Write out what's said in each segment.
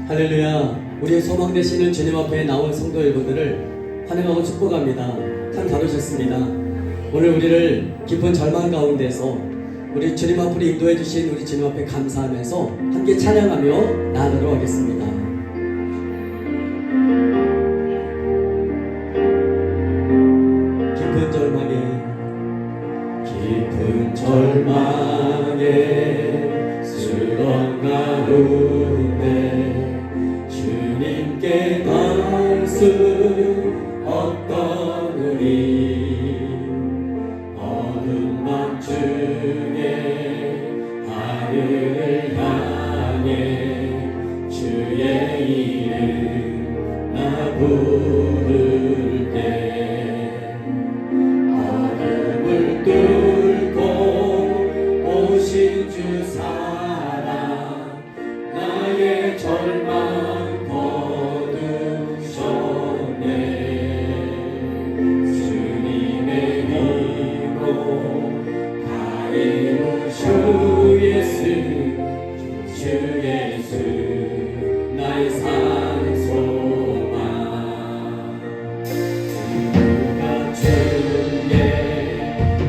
할렐루야. 우리의 소망 되시는 주님 앞에 나온 성도 여러분들을 환영하고 축복합니다. 참 다루셨습니다. 오늘 우리를 깊은 절망 가운데서 우리 주님 앞으로 인도해 주신 우리 주님 앞에 감사하면서 함께 찬양하며 나아가도록 하겠습니다. 깊은 절망에 수렁 가운데 주님께 갈 수 없던 우리 어두운 밤중에 하늘을 향해 주의 이름 나 부를 때 어둠을 뚫고 오신 주 사랑 나의 절망 거두셨네. 주님의 이름 다 이룬 주 예수 주 예수 나의 산 소망 누가 주의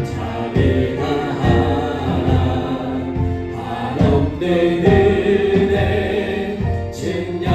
자비하라 한없는 은혜 증량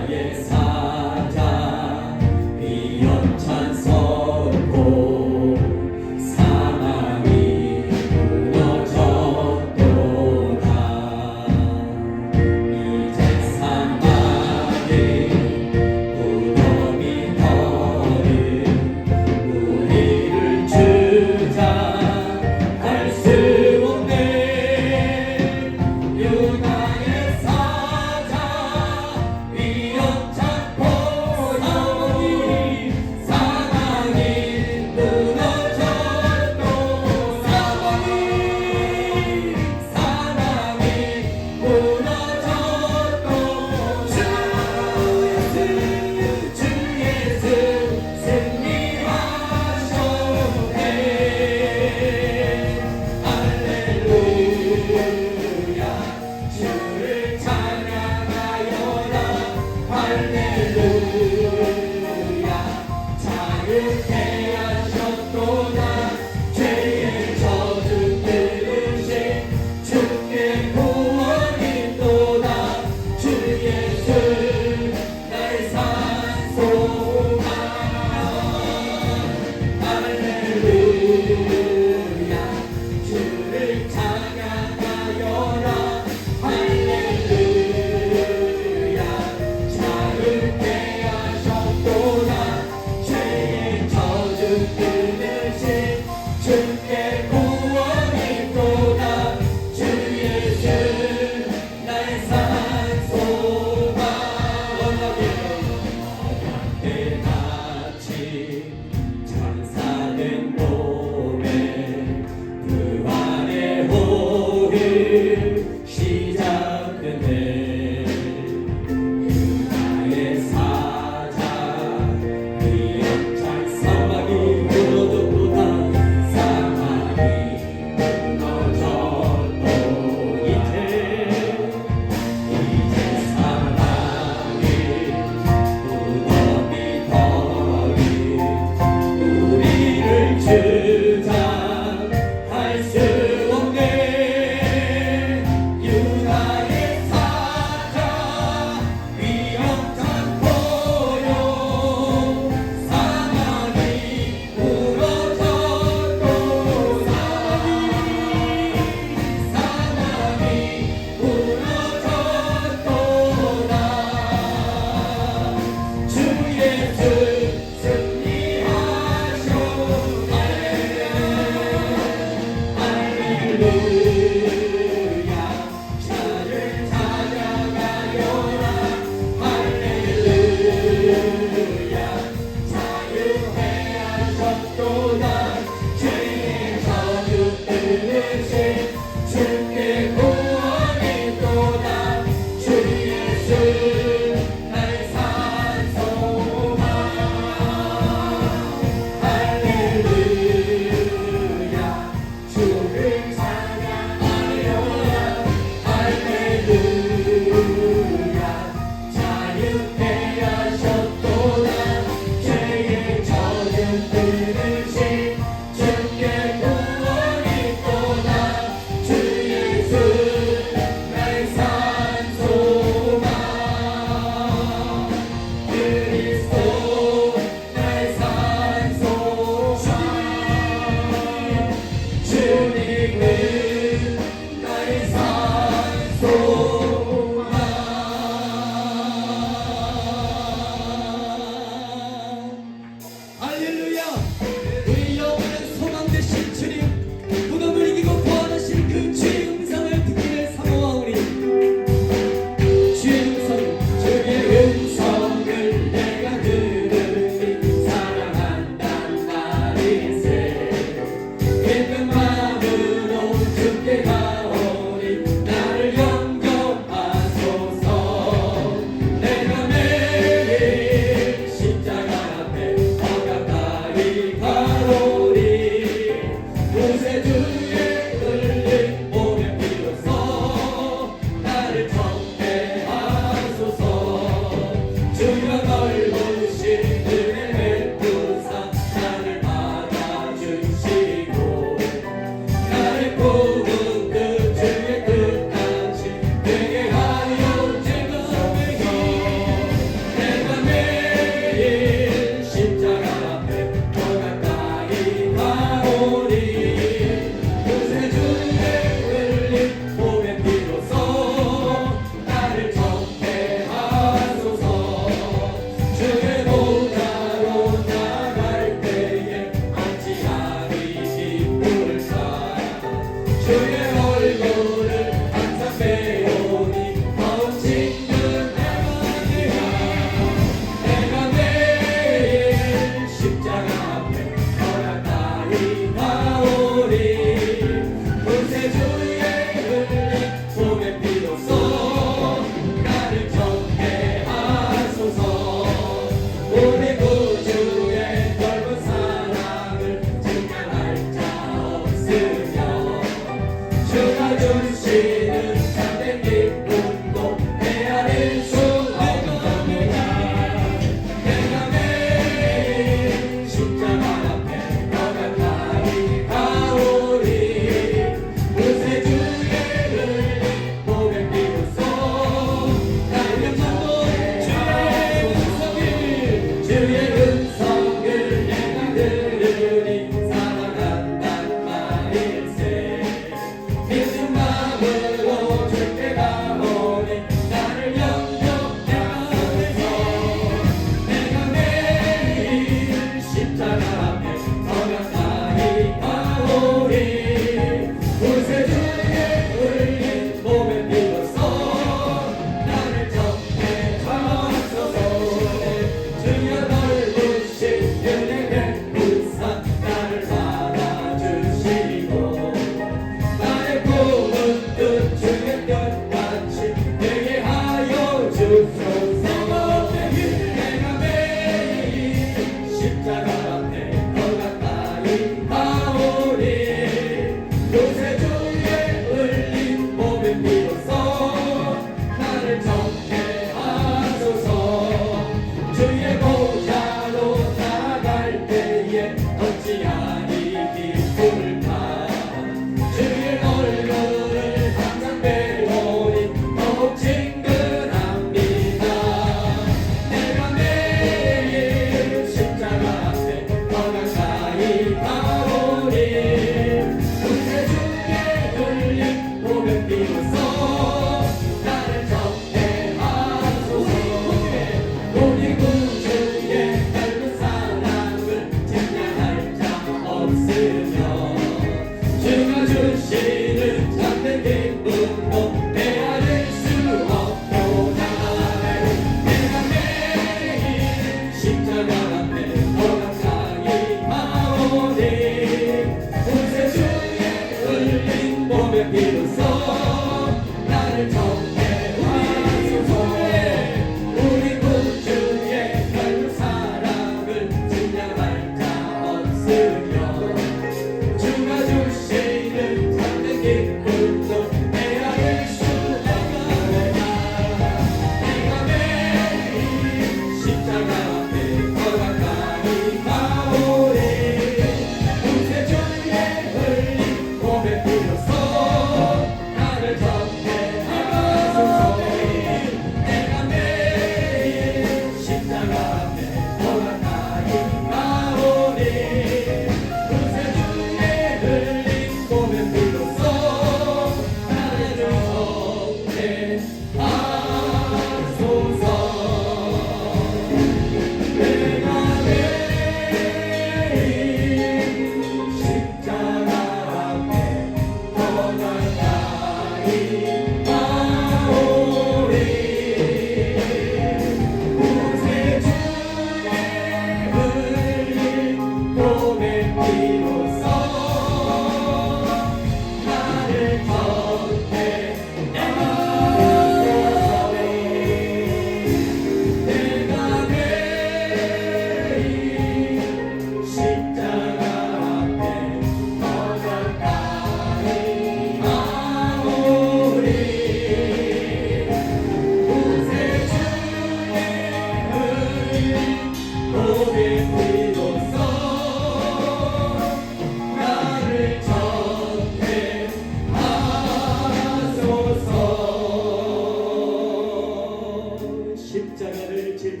십자가를 질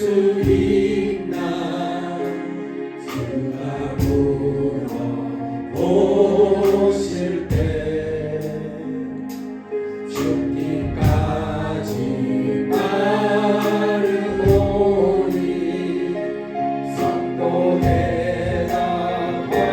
수 있나 주가 물어보실 때 죽기까지 따르오니 성도 대답하였다.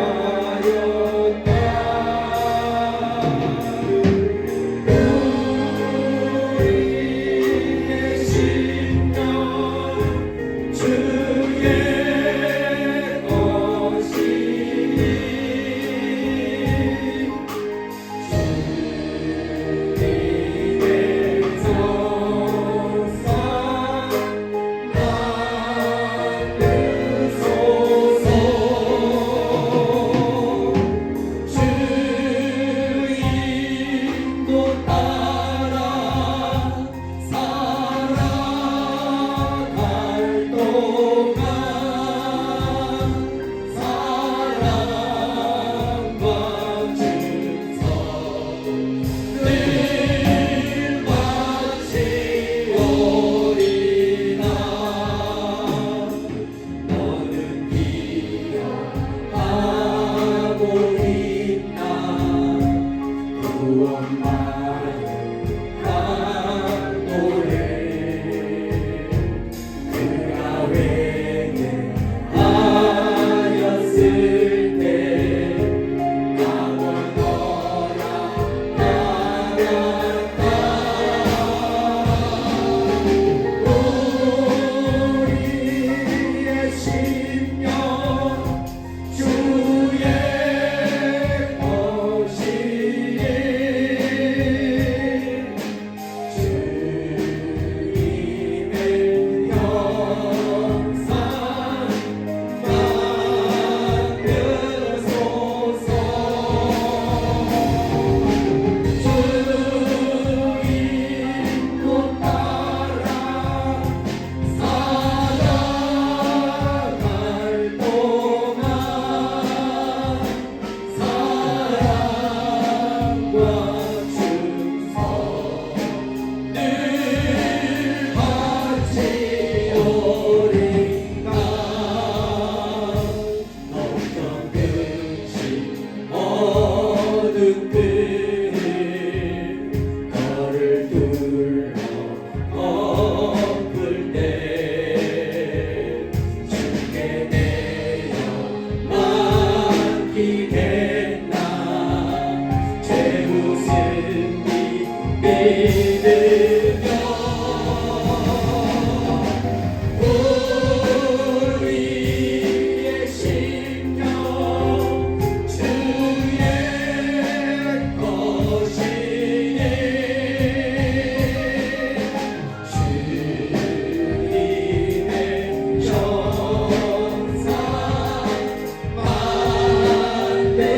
내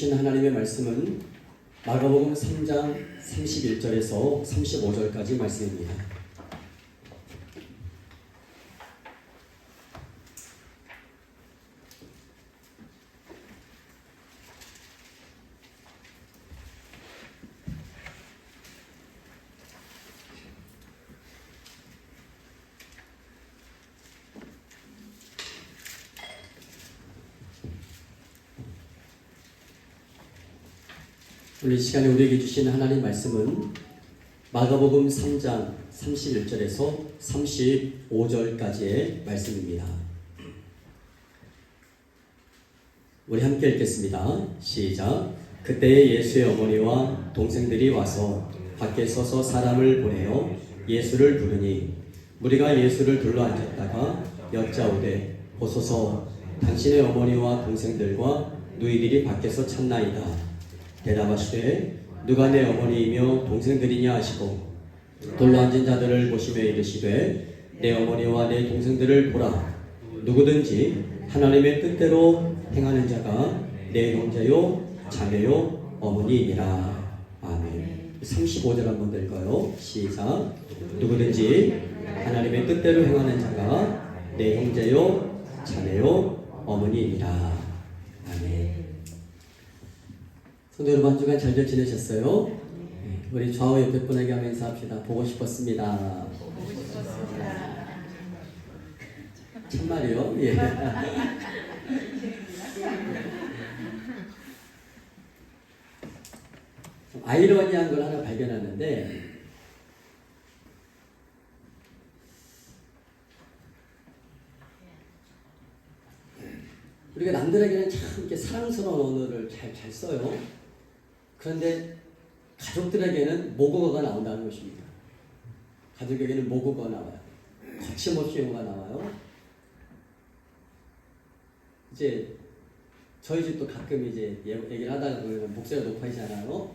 주신 하나님의 말씀은 마가복음 3장 31절에서 35절까지 말씀입니다. 오늘 이 시간에 우리에게 주신 하나님 말씀은 마가복음 3장 31절에서 35절까지의 말씀입니다. 우리 함께 읽겠습니다. 시작. 그때에 예수의 어머니와 동생들이 와서 밖에 서서 사람을 보내어 예수를 부르니 무리가 예수를 둘러앉았다가 여짜오되 보소서 당신의 어머니와 동생들과 누이들이 밖에서 찾나이다. 대답하시되 누가 내 어머니이며 동생들이냐 하시고 둘러앉은 자들을 보시며 이르시되 내 어머니와 내 동생들을 보라. 누구든지 하나님의 뜻대로 행하는 자가 내 형제요 자매요 어머니이니라. 아멘. 35절 한번 읽어요. 시작. 누구든지 하나님의 뜻대로 행하는 자가 내 형제요 자매요 어머니이니라. 아멘. 성도 여러분, 한 주간 잘들 지내셨어요? 우리 좌우 옆에 분에게 하면 인사합시다. 보고 싶었습니다. 참말이요? 예. 아이러니한 걸 하나 발견하는데, 우리가 남들에게는 참 이렇게 사랑스러운 언어를 잘 써요. 그런데 가족들에게는 모국어가 나온다는 것입니다. 가족에게는 모국어가 나와요. 거침없이 영어가 나와요. 이제 저희 집도 가끔 이제 얘기를 하다가 보면 목소리가 높아지잖아요.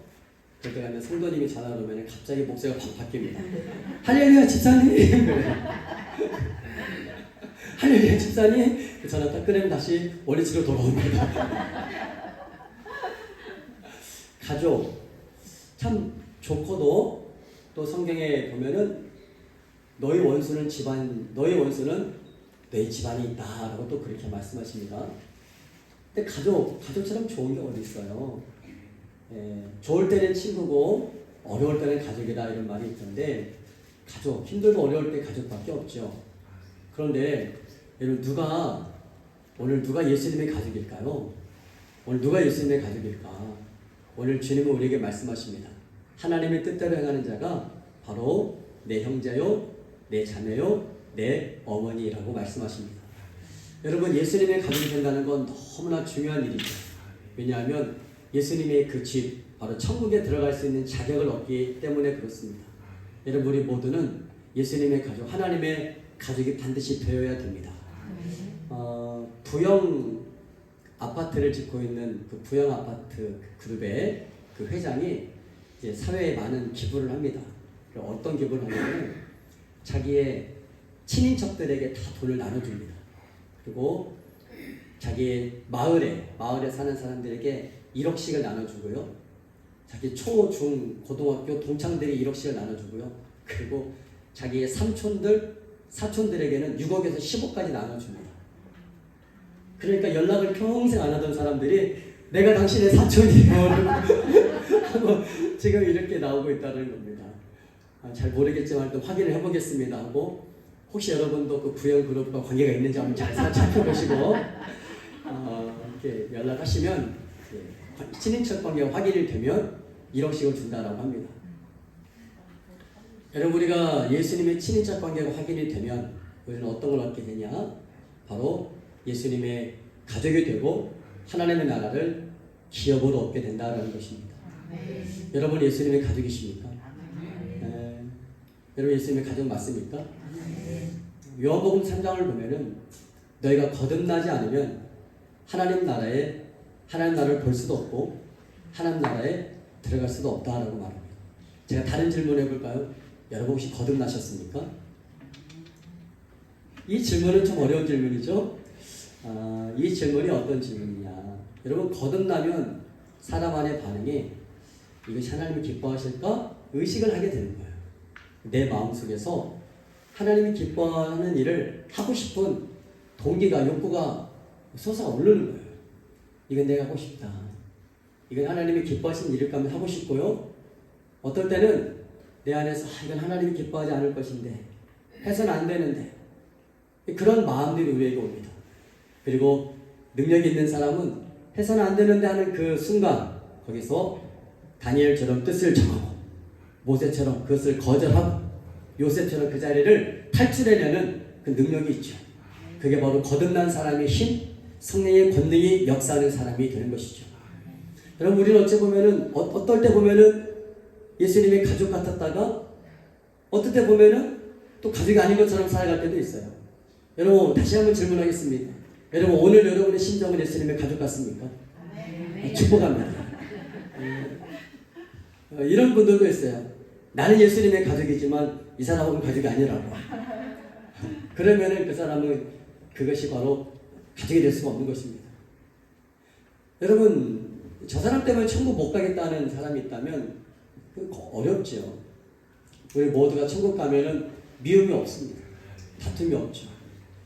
그럴 때 가면 성도님이 전화를 오면 갑자기 목소리가 확 바뀝니다. 할렐루야 집사님! 할렐루야 집사님! 전화 딱 끊으면 다시 원위치로 돌아옵니다. 가족 참 좋고도 또 성경에 보면은 너희 원수는 내 집안이 있다라고 또 그렇게 말씀하십니다. 근데 가족처럼 좋은 게 어디 있어요? 좋을 때는 친구고 어려울 때는 가족이다 이런 말이 있던데 가족 힘들고 어려울 때 가족밖에 없죠. 그런데 여러분 오늘 누가 예수님의 가족일까요? 오늘 누가 예수님의 가족일까? 오늘 주님은 우리에게 말씀하십니다. 하나님의 뜻대로 행하는 자가 바로 내 형제요, 내 자매요, 내 어머니라고 말씀하십니다. 여러분, 예수님의 가족이 된다는 건 너무나 중요한 일이죠. 왜냐하면 예수님의 그 집, 바로 천국에 들어갈 수 있는 자격을 얻기 때문에 그렇습니다. 여러분, 우리 모두는 예수님의 가족, 하나님의 가족이 반드시 되어야 됩니다. 부영 아파트를 짓고 있는 그 부영 아파트 그룹의 그 회장이 이제 사회에 많은 기부를 합니다. 어떤 기부를 하냐면 자기의 친인척들에게 다 돈을 나눠줍니다. 그리고 자기의 마을에 사는 사람들에게 1억씩을 나눠주고요. 자기 초, 중, 고등학교 동창들이 1억씩을 나눠주고요. 그리고 자기의 사촌들에게는 6억에서 10억까지 나눠줍니다. 그러니까 연락을 평생 안 하던 사람들이 내가 당신의 사촌이에요 하고 지금 이렇게 나오고 있다는 겁니다. 잘 모르겠지만 또 확인을 해보겠습니다 하고 혹시 여러분도 그 부영 그룹과 관계가 있는지 한번 잘 살펴보시고 이렇게 연락하시면 친인척 관계가 확인이 되면 1억씩을 준다라고 합니다. 여러분, 우리가 예수님의 친인척 관계가 확인이 되면 우리는 어떤 걸 얻게 되냐? 바로 예수님의 가족이 되고 하나님의 나라를 기업으로 얻게 된다는 것입니다. 여러분 예수님의 가족이십니까? 여러분 예수님의 가족 맞습니까? 요한복음 3장을 보면은 너희가 거듭나지 않으면 하나님 나라를 볼 수도 없고 하나님 나라에 들어갈 수도 없다라고 말합니다. 제가 다른 질문 해볼까요? 여러분 혹시 거듭나셨습니까? 이 질문은 좀 어려운 질문이죠. 이 질문이 어떤 질문이냐? 여러분 거듭나면 사람 안의 반응이 이것이 하나님이 기뻐하실까? 의식을 하게 되는 거예요. 내 마음속에서 하나님이 기뻐하는 일을 하고 싶은 동기가, 욕구가 솟아오르는 거예요. 이건 내가 하고 싶다. 이건 하나님이 기뻐하시는 일일까 하면 하고 싶고요. 어떨 때는 내 안에서 이건 하나님이 기뻐하지 않을 것인데, 해서는 안 되는데, 그런 마음들이 우리에게 옵니다. 그리고 능력이 있는 사람은 해서는 안 되는데 하는 그 순간 거기서 다니엘처럼 뜻을 정하고 모세처럼 그것을 거절하고 요셉처럼 그 자리를 탈출해내는 그 능력이 있죠. 그게 바로 거듭난 사람의 힘, 성령의 권능이 역사하는 사람이 되는 것이죠. 여러분, 우리는 어찌 보면은 어떨 때 보면은 예수님의 가족 같았다가 어떨 때 보면은 또 가족이 아닌 것처럼 살아갈 때도 있어요. 여러분, 다시 한번 질문하겠습니다. 여러분, 오늘 여러분의 심정은 예수님의 가족 같습니까? 축복합니다. 이런 분들도 있어요. 나는 예수님의 가족이지만 이 사람은 가족이 아니라고. 그러면은 그 사람은 그것이 바로 가족이 될 수가 없는 것입니다. 여러분, 저 사람 때문에 천국 못 가겠다는 사람이 있다면 어렵죠. 우리 모두가 천국 가면은 미움이 없습니다. 다툼이 없죠.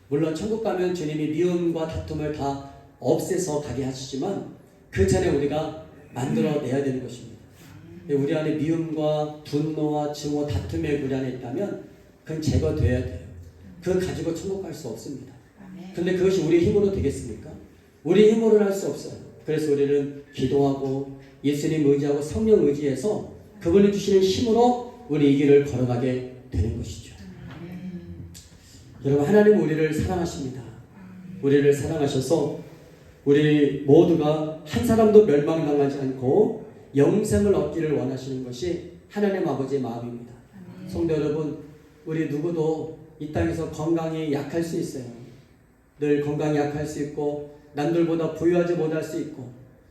물론 천국 가면 주님이 미움과 다툼을 다 없애서 가게 하시지만 그 전에 우리가 만들어내야 되는 것입니다. 우리 안에 미움과 분노와 증오, 다툼이 우리 안에 있다면 그건 제거돼야 돼요. 그거 가지고 천국 갈 수 없습니다. 그런데 그것이 우리의 힘으로 되겠습니까? 우리의 힘으로는 할 수 없어요. 그래서 우리는 기도하고 예수님 의지하고 성령 의지해서 그분이 주시는 힘으로 우리 이 길을 걸어가게 되는 것이죠. 여러분, 하나님은 우리를 사랑하십니다. 우리를 사랑하셔서 우리 모두가 한 사람도 멸망당하지 않고 영생을 얻기를 원하시는 것이 하나님 아버지의 마음입니다. 성도 여러분, 우리 누구도 이 땅에서 건강이 약할 수 있어요. 늘 건강이 약할 수 있고 남들보다 부유하지 못할 수 있고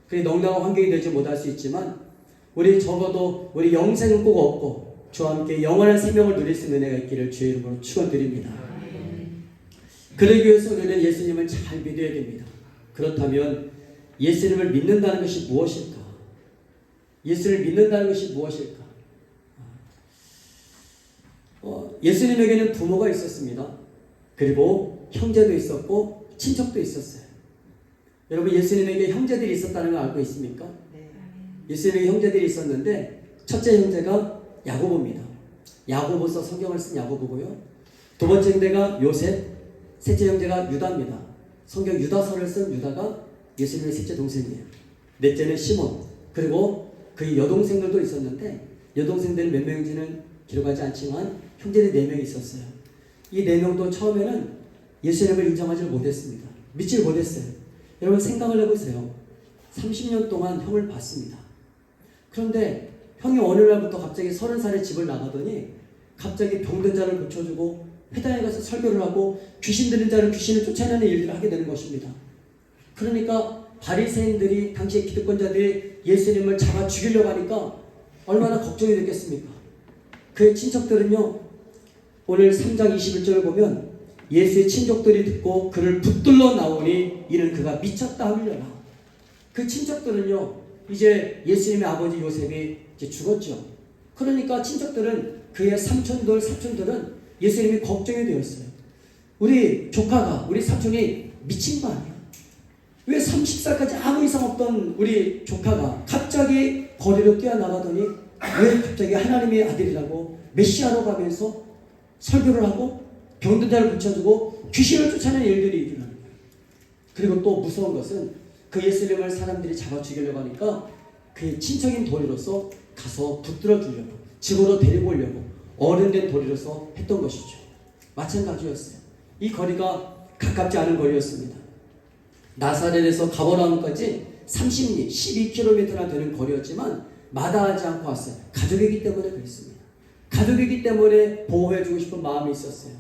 그리 넉넉한 환경이 되지 못할 수 있지만 우리 적어도 우리 영생은 꼭 얻고 주와 함께 영원한 생명을 누릴 수 있는 은혜가 있기를 주의 이름으로 축원드립니다. 그러기 위해서 우리는 예수님을 잘 믿어야 됩니다. 그렇다면 예수님을 믿는다는 것이 무엇일까? 예수를 믿는다는 것이 무엇일까? 예수님에게는 부모가 있었습니다. 그리고 형제도 있었고 친척도 있었어요. 여러분, 예수님에게 형제들이 있었다는 걸 알고 있습니까? 예수님에게 형제들이 있었는데 첫째 형제가 야고보입니다. 야고보서 성경을 쓴 야고보고요. 두 번째 형제가 요셉, 셋째 형제가 유다입니다. 성경 유다서를 쓴 유다가 예수님의 셋째 동생이에요. 넷째는 시몬, 그리고 그의 여동생들도 있었는데 여동생들은 몇 명인지는 기록하지 않지만 형제들이 4명이 있었어요. 이 4명도 처음에는 예수님을 인정하지 못했습니다. 믿지 못했어요. 여러분, 생각을 해보세요. 30년 동안 형을 봤습니다. 그런데 형이 어느 날부터 갑자기 30살에 집을 나가더니 갑자기 병든 자를 고쳐주고 회당에 가서 설교를 하고 귀신 들린 자를 귀신을 쫓아내는 일들을 하게 되는 것입니다. 그러니까 바리새인들이, 당시의 기득권자들이 예수님을 잡아 죽이려고 하니까 얼마나 걱정이 됐겠습니까? 그의 친척들은요, 오늘 3장 21절을 보면 예수의 친족들이 듣고 그를 붙들러 나오니 이는 그가 미쳤다 하밀려라. 그 친척들은요, 이제 예수님의 아버지 요셉이 이제 죽었죠. 그러니까 친척들은, 그의 삼촌들, 사촌들은 예수님이 걱정이 되었어요. 우리 조카가, 우리 사촌이 미친 거 아니야? 왜 30살까지 아무 이상 없던 우리 조카가 갑자기 거리로 뛰어나가더니 왜 갑자기 하나님의 아들이라고 메시아로 가면서 설교를 하고 병든 자를 고쳐주고 귀신을 쫓아내는 일들이 일어나는 거예요. 그리고 또 무서운 것은 그 예수님을 사람들이 잡아 죽이려고 하니까 그의 친척인 도리로서 가서 붙들어 주려고, 집으로 데리고 오려고 어른된 도리로서 했던 것이죠. 마찬가지였어요. 이 거리가 가깝지 않은 거리였습니다. 나사렛에서 가버나움까지 30리, 12km나 되는 거리였지만 마다하지 않고 왔어요. 가족이기 때문에 그랬습니다. 가족이기 때문에 보호해주고 싶은 마음이 있었어요.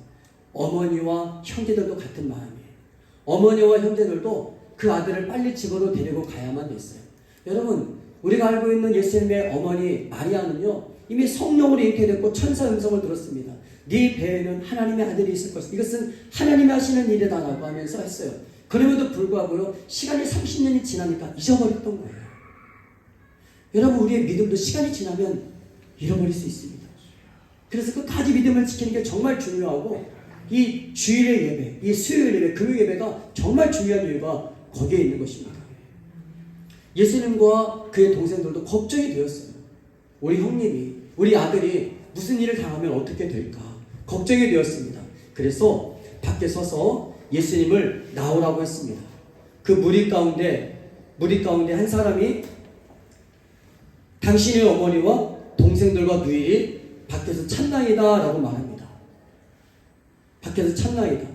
어머니와 형제들도 같은 마음이에요. 어머니와 형제들도 그 아들을 빨리 집으로 데리고 가야만 됐어요. 여러분, 우리가 알고 있는 예수님의 어머니 마리아는요, 이미 성령으로 잉태됐고 천사 음성을 들었습니다. 네 배에는 하나님의 아들이 있을 것이다. 이것은 하나님이 하시는 일이다 라고 하면서 했어요. 그럼에도 불구하고요, 시간이 30년이 지나니까 잊어버렸던 거예요. 여러분, 우리의 믿음도 시간이 지나면 잃어버릴 수 있습니다. 그래서 끝까지 믿음을 지키는 게 정말 중요하고, 이 주일의 예배, 이 수요일 예배, 금요일 예배가 정말 중요한 이유가 거기에 있는 것입니다. 예수님과 그의 동생들도 걱정이 되었어요. 우리 형님이, 우리 아들이 무슨 일을 당하면 어떻게 될까 걱정이 되었습니다. 그래서 밖에 서서 예수님을 나오라고 했습니다. 그 무리 가운데 한 사람이 당신의 어머니와 동생들과 누이 밖에서 찬양이다 라고 말합니다. 밖에서 찬양이다.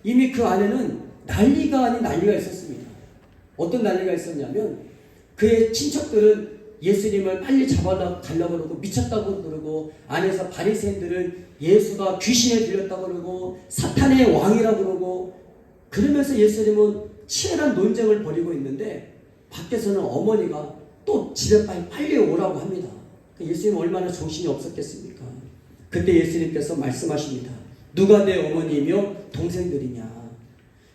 이미 그 안에는 난리가 아닌 난리가 있었습니다. 어떤 난리가 있었냐면, 그의 친척들은 예수님을 빨리 잡아가려고 그러고 미쳤다고 그러고, 안에서 바리새인들은 예수가 귀신에 들렸다고 그러고 사탄의 왕이라고 그러고, 그러면서 예수님은 치열한 논쟁을 벌이고 있는데, 밖에서는 어머니가 또 집에 빨리 오라고 합니다. 예수님 얼마나 정신이 없었겠습니까? 그때 예수님께서 말씀하십니다. 누가 내 어머니이며 동생들이냐.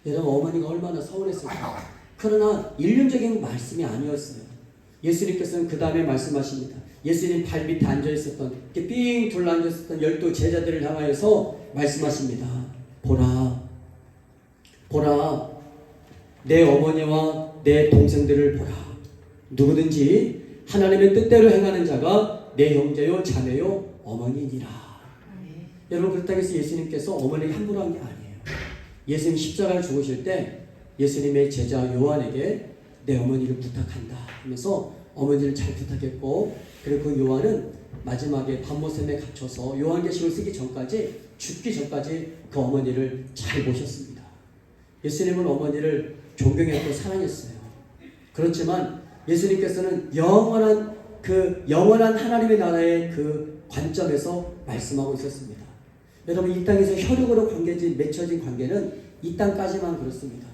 여러분, 어머니가 얼마나 서운했을까. 그러나 일륜적인 말씀이 아니었어요. 예수님께서는 그 다음에 말씀하십니다. 예수님 발 밑에 앉아있었던, 이렇게 삥 둘러앉아있었던 12 제자들을 향하여서 말씀하십니다. 보라, 내 어머니와 내 동생들을 보라. 누구든지 하나님의 뜻대로 행하는 자가 내 형제요 자매요 어머니니라. 여러분, 그렇다고 해서 예수님께서 어머니에게 함부로 한 게 아니에요. 예수님 십자가를 죽으실 때 예수님의 제자 요한에게 내 어머니를 부탁한다 하면서 어머니를 잘 부탁했고, 그리고 그 요한은 마지막에 밤모샘에 갇혀서 요한계시록을 쓰기 전까지, 죽기 전까지 그 어머니를 잘 모셨습니다. 예수님은 어머니를 존경했고 사랑했어요. 그렇지만 예수님께서는 영원한 하나님의 나라의 그 관점에서 말씀하고 있었습니다. 여러분, 이 땅에서 혈육으로 맺혀진 관계는 이 땅까지만 그렇습니다.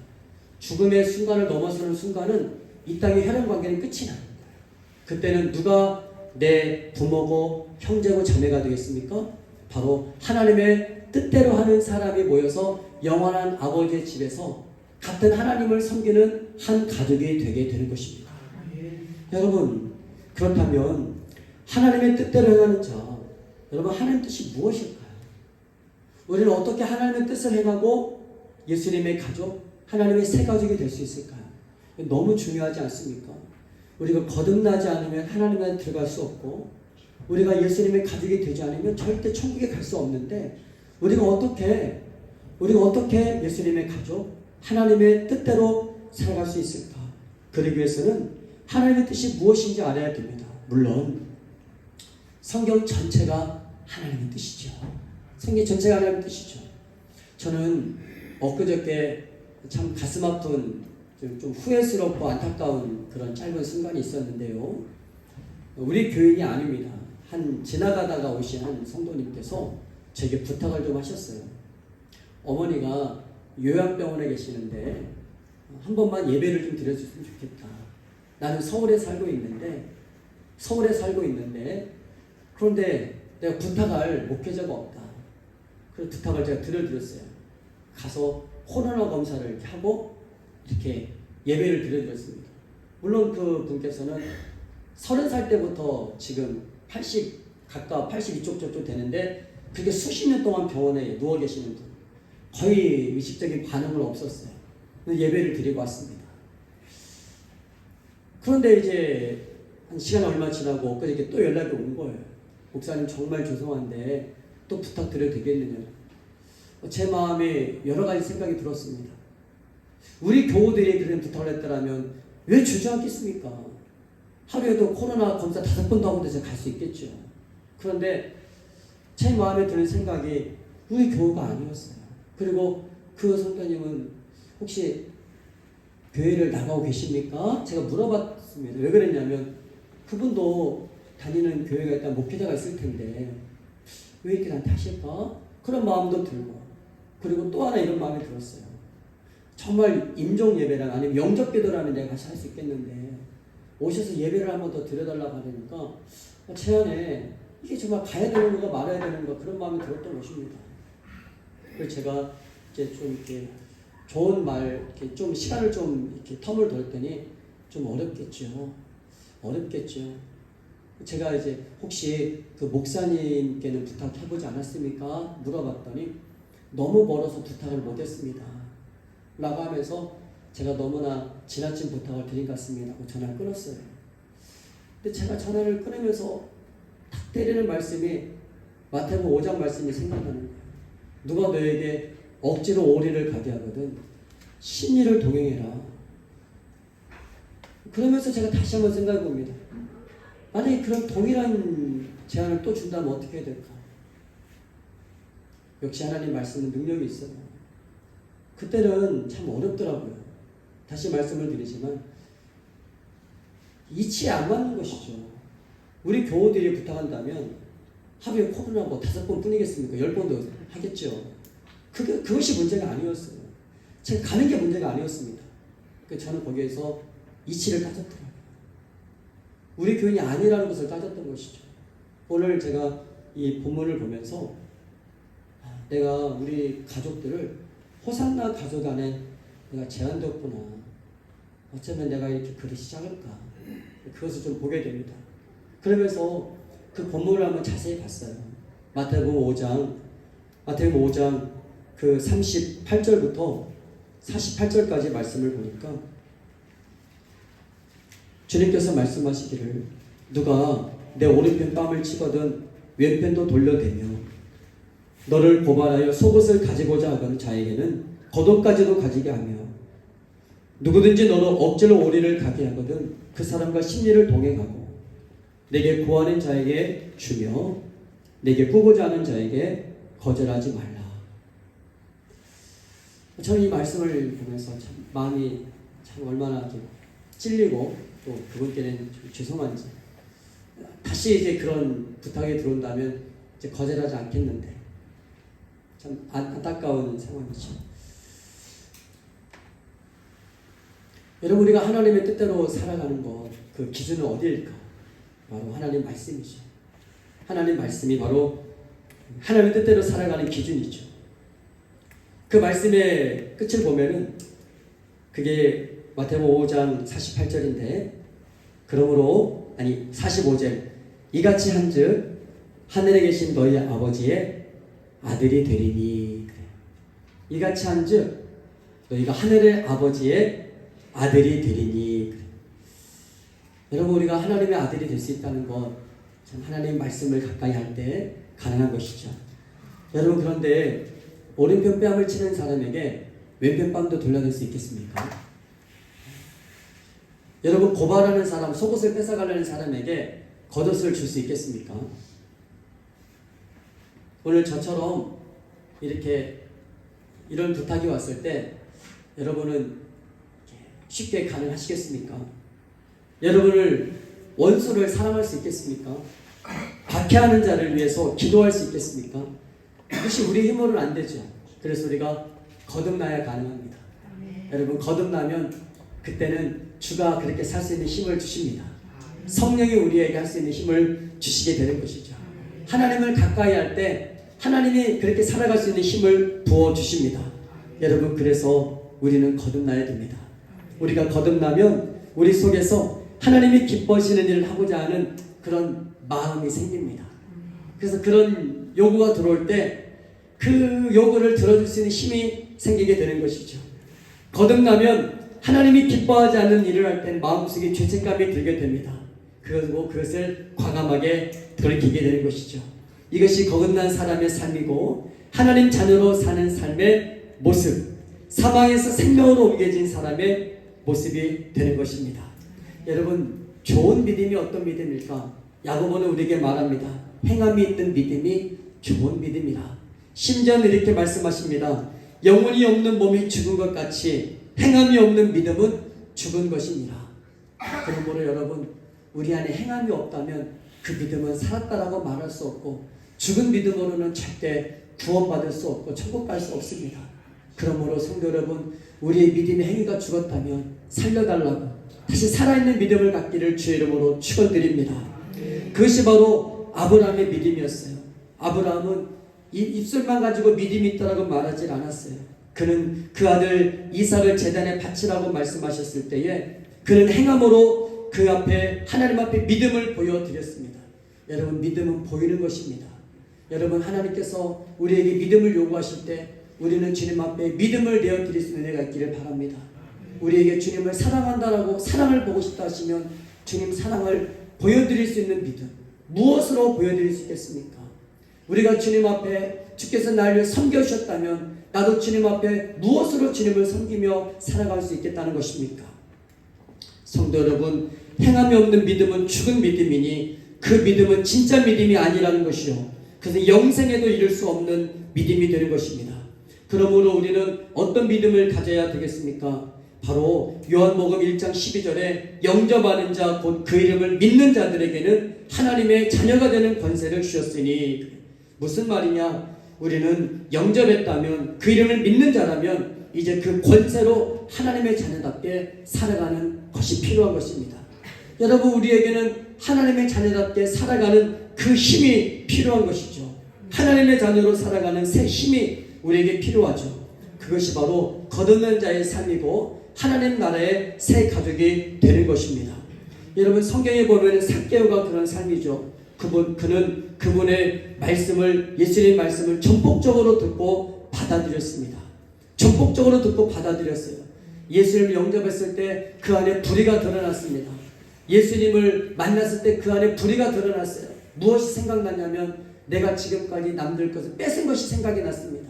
죽음의 순간을 넘어서는 순간은 이 땅의 혈연 관계는 끝이 나는 거예요. 그때는 누가 내 부모고 형제고 자매가 되겠습니까? 바로 하나님의 뜻대로 하는 사람이 모여서 영원한 아버지의 집에서 같은 하나님을 섬기는 한 가족이 되게 되는 것입니다. 여러분, 그렇다면 하나님의 뜻대로 행하는 자, 여러분, 하나님의 뜻이 무엇일까요? 우리는 어떻게 하나님의 뜻을 행하고 예수님의 가족, 하나님의 새 가족이 될 수 있을까요? 너무 중요하지 않습니까? 우리가 거듭나지 않으면 하나님 안에 들어갈 수 없고, 우리가 예수님의 가족이 되지 않으면 절대 천국에 갈 수 없는데, 우리가 어떻게 예수님의 가족, 하나님의 뜻대로 살아갈 수 있을까? 그러기 위해서는 하나님의 뜻이 무엇인지 알아야 됩니다. 물론 성경 전체가 하나님의 뜻이죠. 성경 전체가 하나님의 뜻이죠. 저는 엊그저께 참 가슴 아픈, 좀 후회스럽고 안타까운 그런 짧은 순간이 있었는데요. 우리 교인이 아닙니다. 지나가다가 오신 한 성도님께서 제게 부탁을 좀 하셨어요. 어머니가 요양병원에 계시는데 한 번만 예배를 좀 드려줬으면 좋겠다. 나는 서울에 살고 있는데 그런데 내가 부탁할 목회자가 없다. 그래서 부탁을 제가 드려드렸어요. 가서 코로나 검사를 이렇게 하고 이렇게 예배를 드려드렸습니다. 물론 그 분께서는 30살 때부터 지금 80 이쪽 저쪽 되는데, 그게 수십 년 동안 병원에 누워 계시는 분, 거의 의식적인 반응은 없었어요. 예배를 드리고 왔습니다. 그런데 이제 한 시간 얼마 지나고 엊그저께 또 연락이 온 거예요. 목사님, 정말 죄송한데 또 부탁드려도 되겠느냐. 제 마음에 여러 가지 생각이 들었습니다. 우리 교우들이 그런 부탁을 했더라면 왜 주저앉겠습니까? 하루에도 코로나 검사 5번도 하고 제가 갈 수 있겠죠. 그런데 제 마음에 드는 생각이 우리 교우가 아니었어요. 그리고 그 성도님은 혹시 교회를 나가고 계십니까? 제가 물어봤습니다. 왜 그랬냐면 그분도 다니는 교회가 있다, 목회자가 있을 텐데 왜 이렇게 나한테 하실까? 그런 마음도 들고, 그리고 또 하나 이런 마음이 들었어요. 정말 임종 예배랑 아니면 영접 기도라면 내가 같이 할 수 있겠는데 오셔서 예배를 한 번 더 드려달라고 하니까 제 안에 이게 정말 가야 되는 거가 말아야 되는 거, 그런 마음이 들었던 것입니다. 그래서 제가 이제 좀 이렇게 좋은 말, 이렇게 좀 시간을 좀 이렇게 텀을 뒀더니 좀 어렵겠죠. 제가 이제 혹시 그 목사님께는 부탁해보지 않았습니까? 물어봤더니 너무 멀어서 부탁을 못했습니다 라고 하면서 제가 너무나 지나친 부탁을 드린 것 같습니다 하고 전화를 끊었어요. 근데 제가 전화를 끊으면서 탁 때리는 말씀이 마태복음 5장 말씀이 생각나는 거예요. 누가 너에게 억지로 오리를 가게 하거든 심리를 동행해라. 그러면서 제가 다시 한번 생각해 봅니다. 만약에 그런 동일한 제안을 또 준다면 어떻게 해야 될까? 역시 하나님 말씀은 능력이 있어요. 그때는 참 어렵더라고요. 다시 말씀을 드리지만 이치에 안 맞는 것이죠. 우리 교우들이 부탁한다면 하루에 코로나 5번 뿐이겠습니까? 10번도 하겠죠. 그것이 문제가 아니었어요. 제가 가는 게 문제가 아니었습니다. 저는 거기에서 이치를 따졌더라고요. 우리 교인이 아니라는 것을 따졌던 것이죠. 오늘 제가 이 본문을 보면서 내가 우리 가족들을 호산나 가족 안에 내가 제한되었구나. 어쩌면 내가 이렇게 그릇이 작을까. 그것을 좀 보게 됩니다. 그러면서 그 본문을 한번 자세히 봤어요. 마태복음 5장 그 38절부터 48절까지 말씀을 보니까 주님께서 말씀하시기를 누가 내 오른편 뺨을 치거든 왼편도 돌려대며 너를 고발하여 속옷을 가지고자 하는 자에게는 겉옷까지도 가지게 하며 누구든지 너로 억지로 오리를 가게 하거든 그 사람과 심리를 동행하고 내게 구하는 자에게 주며 내게 꾸고자 하는 자에게 거절하지 말라. 저는 이 말씀을 보면서 참 마음이 참 얼마나 찔리고 또 그분께는 좀 죄송한지 다시 이제 그런 부탁이 들어온다면 이제 거절하지 않겠는데 참 안타까운 상황이죠. 여러분 우리가 하나님의 뜻대로 살아가는 것 그 기준은 어디일까? 바로 하나님 말씀이죠. 하나님 말씀이 바로 하나님의 뜻대로 살아가는 기준이죠. 그 말씀의 끝을 보면은 그게 마태복음 5장 48절인데 그러므로 45절 이같이 한즉 하늘에 계신 너희 아버지의 아들이 되리니 이같이 한즉 너희가 하늘의 아버지의 아들이 되리니 여러분 우리가 하나님의 아들이 될 수 있다는 것 참 하나님의 말씀을 가까이 할 때 가능한 것이죠. 여러분 그런데 오른편 뺨을 치는 사람에게 왼편 뺨도 돌려줄 수 있겠습니까? 여러분 고발하는 사람, 속옷을 뺏어가려는 사람에게 겉옷을 줄 수 있겠습니까? 오늘 저처럼 이렇게 이런 부탁이 왔을 때 여러분은 쉽게 가능하시겠습니까? 여러분을 원수를 사랑할 수 있겠습니까? 박해하는 자를 위해서 기도할 수 있겠습니까? 그것이 우리 힘으로는 안 되죠. 그래서 우리가 거듭나야 가능합니다. 여러분 거듭나면 그때는 주가 그렇게 살 수 있는 힘을 주십니다. 성령이 우리에게 할 수 있는 힘을 주시게 되는 것이죠. 하나님을 가까이 할 때 하나님이 그렇게 살아갈 수 있는 힘을 부어주십니다. 여러분 그래서 우리는 거듭나야 됩니다. 우리가 거듭나면 우리 속에서 하나님이 기뻐하시는 일을 하고자 하는 그런 마음이 생깁니다. 그래서 그런 요구가 들어올 때 그 요구를 들어줄 수 있는 힘이 생기게 되는 것이죠. 거듭나면 하나님이 기뻐하지 않는 일을 할 때는 마음속에 죄책감이 들게 됩니다. 그리고 그것을 과감하게 돌이키게 되는 것이죠. 이것이 거듭난 사람의 삶이고 하나님 자녀로 사는 삶의 모습, 사망에서 생명으로 옮겨진 사람의 모습이 되는 것입니다. 여러분 좋은 믿음이 어떤 믿음일까? 야고보는 우리에게 말합니다. 행함이 있는 믿음이 좋은 믿음이라. 심지어는 이렇게 말씀하십니다. 영혼이 없는 몸이 죽은 것 같이 행함이 없는 믿음은 죽은 것이니라. 그러므로 여러분 우리 안에 행함이 없다면 그 믿음은 살았다라고 말할 수 없고 죽은 믿음으로는 절대 구원받을 수 없고 천국 갈 수 없습니다. 그러므로 성도 여러분 우리의 믿음의 행위가 죽었다면 살려달라고 다시 살아있는 믿음을 갖기를 주의 이름으로 축원드립니다. 그것이 바로 아브라함의 믿음이었어요. 아브라함은 입술만 가지고 믿음이 있다라고 말하지 않았어요. 그는 그 아들 이삭을 제단에 바치라고 말씀하셨을 때에 그는 행함으로 그 앞에 하나님 앞에 믿음을 보여드렸습니다. 여러분, 믿음은 보이는 것입니다. 여러분, 하나님께서 우리에게 믿음을 요구하실 때 우리는 주님 앞에 믿음을 내어드릴 수 있는 은혜가 있기를 바랍니다. 우리에게 주님을 사랑한다라고 사랑을 보고 싶다 하시면 주님 사랑을 보여드릴 수 있는 믿음, 무엇으로 보여드릴 수 있겠습니까? 우리가 주님 앞에 주께서 나를 섬겨주셨다면 나도 주님 앞에 무엇으로 주님을 섬기며 살아갈 수 있겠다는 것입니까? 성도 여러분, 행함이 없는 믿음은 죽은 믿음이니 그 믿음은 진짜 믿음이 아니라는 것이요, 그래서 영생에도 이를 수 없는 믿음이 되는 것입니다. 그러므로 우리는 어떤 믿음을 가져야 되겠습니까? 바로 요한복음 1장 12절에 영접하는 자 곧 그 이름을 믿는 자들에게는 하나님의 자녀가 되는 권세를 주셨으니, 무슨 말이냐? 우리는 영접했다면, 그 이름을 믿는 자라면 이제 그 권세로 하나님의 자녀답게 살아가는 것이 필요한 것입니다. 여러분, 우리에게는 하나님의 자녀답게 살아가는 그 힘이 필요한 것이죠. 하나님의 자녀로 살아가는 새 힘이 우리에게 필요하죠. 그것이 바로 거듭난 자의 삶이고 하나님 나라의 새 가족이 되는 것입니다. 여러분, 성경에 보면 삭개오가 그런 삶이죠. 그는 그분의 말씀을, 예수님의 말씀을 전폭적으로 듣고 받아들였습니다. 전폭적으로 듣고 받아들였어요. 예수님을 영접했을 때 그 안에 불의가 드러났습니다. 예수님을 만났을 때 그 안에 불의가 드러났어요. 무엇이 생각났냐면 내가 지금까지 남들 것을 뺏은 것이 생각이 났습니다.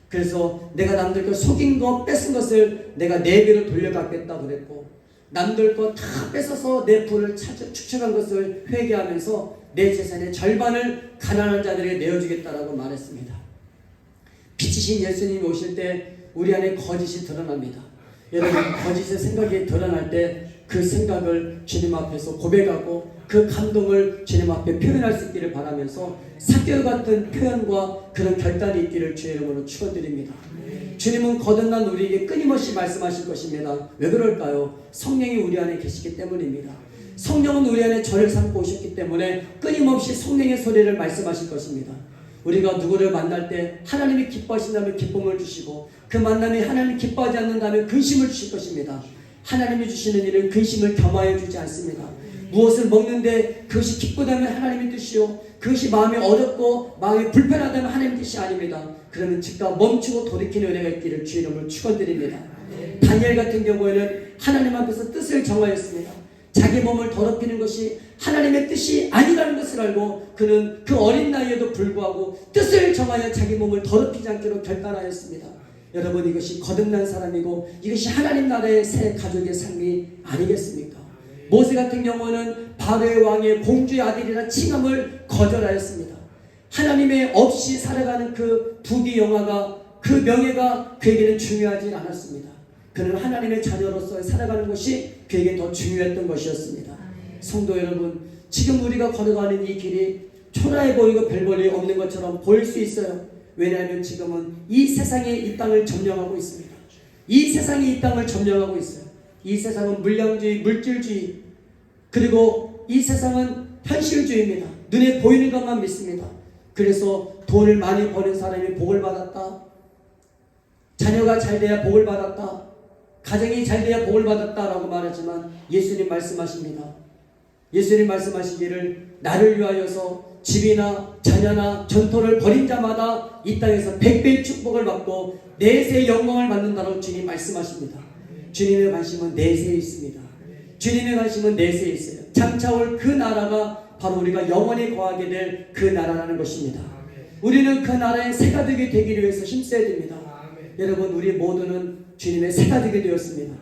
그래서 내가 남들 것 속인 것, 뺏은 것을 내가 내 배로 돌려받겠다고 그랬고, 남들 것 다 뺏어서 내 부를 축적한 것을 회개하면서 내 재산의 절반을 가난한 자들에게 내어주겠다라고 말했습니다. 빛이신 예수님이 오실 때 우리 안에 거짓이 드러납니다. 여러분, 거짓의 생각이 드러날 때 그 생각을 주님 앞에서 고백하고 그 감동을 주님 앞에 표현할 수 있기를 바라면서 삭개오 같은 표현과 그런 결단이 있기를 주의 이름으로 축원드립니다. 주님은 거듭난 우리에게 끊임없이 말씀하실 것입니다. 왜 그럴까요? 성령이 우리 안에 계시기 때문입니다. 성령은 우리 안에 저를 삼고 오셨기 때문에 끊임없이 성령의 소리를 말씀하실 것입니다. 우리가 누구를 만날 때 하나님이 기뻐하신다면 기쁨을 주시고, 그 만남이 하나님이 기뻐하지 않는다면 근심을 주실 것입니다. 하나님이 주시는 일은 근심을 겸하여 주지 않습니다. 무엇을 먹는데 그것이 기쁘다면 하나님의 뜻이요, 그것이 마음이 어렵고 마음이 불편하다면 하나님의 뜻이 아닙니다. 그러면 즉각 멈추고 돌이키는 은혜가 있기를 주의 이름으로 축원드립니다. 다니엘 같은 경우에는 하나님 앞에서 뜻을 정하였습니다. 자기 몸을 더럽히는 것이 하나님의 뜻이 아니라는 것을 알고 그는 그 어린 나이에도 불구하고 뜻을 정하여 자기 몸을 더럽히지 않기로 결단하였습니다. 여러분, 이것이 거듭난 사람이고 이것이 하나님 나라의 새 가족의 삶이 아니겠습니까? 모세 같은 경우는 바로의 왕의 공주의 아들이라 칭함을 거절하였습니다. 하나님의 없이 살아가는 그 부귀 영화가, 그 명예가 그에게는 중요하지 않았습니다. 그는 하나님의 자녀로서 살아가는 것이 그에게 더 중요했던 것이었습니다. 성도 여러분, 지금 우리가 걸어가는 이 길이 초라해 보이고 별 볼일 없는 것처럼 보일 수 있어요. 왜냐하면 지금은 이 세상이 이 땅을 점령하고 있습니다. 이 세상이 이 땅을 점령하고 있어요. 이 세상은 물량주의, 물질주의, 그리고 이 세상은 현실주의입니다. 눈에 보이는 것만 믿습니다. 그래서 돈을 많이 버는 사람이 복을 받았다, 자녀가 잘 돼야 복을 받았다, 가정이 잘 돼야 복을 받았다라고 말하지만 예수님 말씀하십니다. 예수님 말씀하시기를 나를 위하여서 집이나 자녀나 전토를 벌인 자마다 이 땅에서 100배의 축복을 받고 내세의 영광을 받는다고 주님 말씀하십니다. 주님의 관심은 내세에 있습니다. 주님의 관심은 내세에 있어요. 장차 올 그 나라가 바로 우리가 영원히 거하게 될 그 나라라는 것입니다. 우리는 그 나라의 새가족이 되기 위해서 힘써야 됩니다. 여러분, 우리 모두는 주님의 새가족이 되었습니다.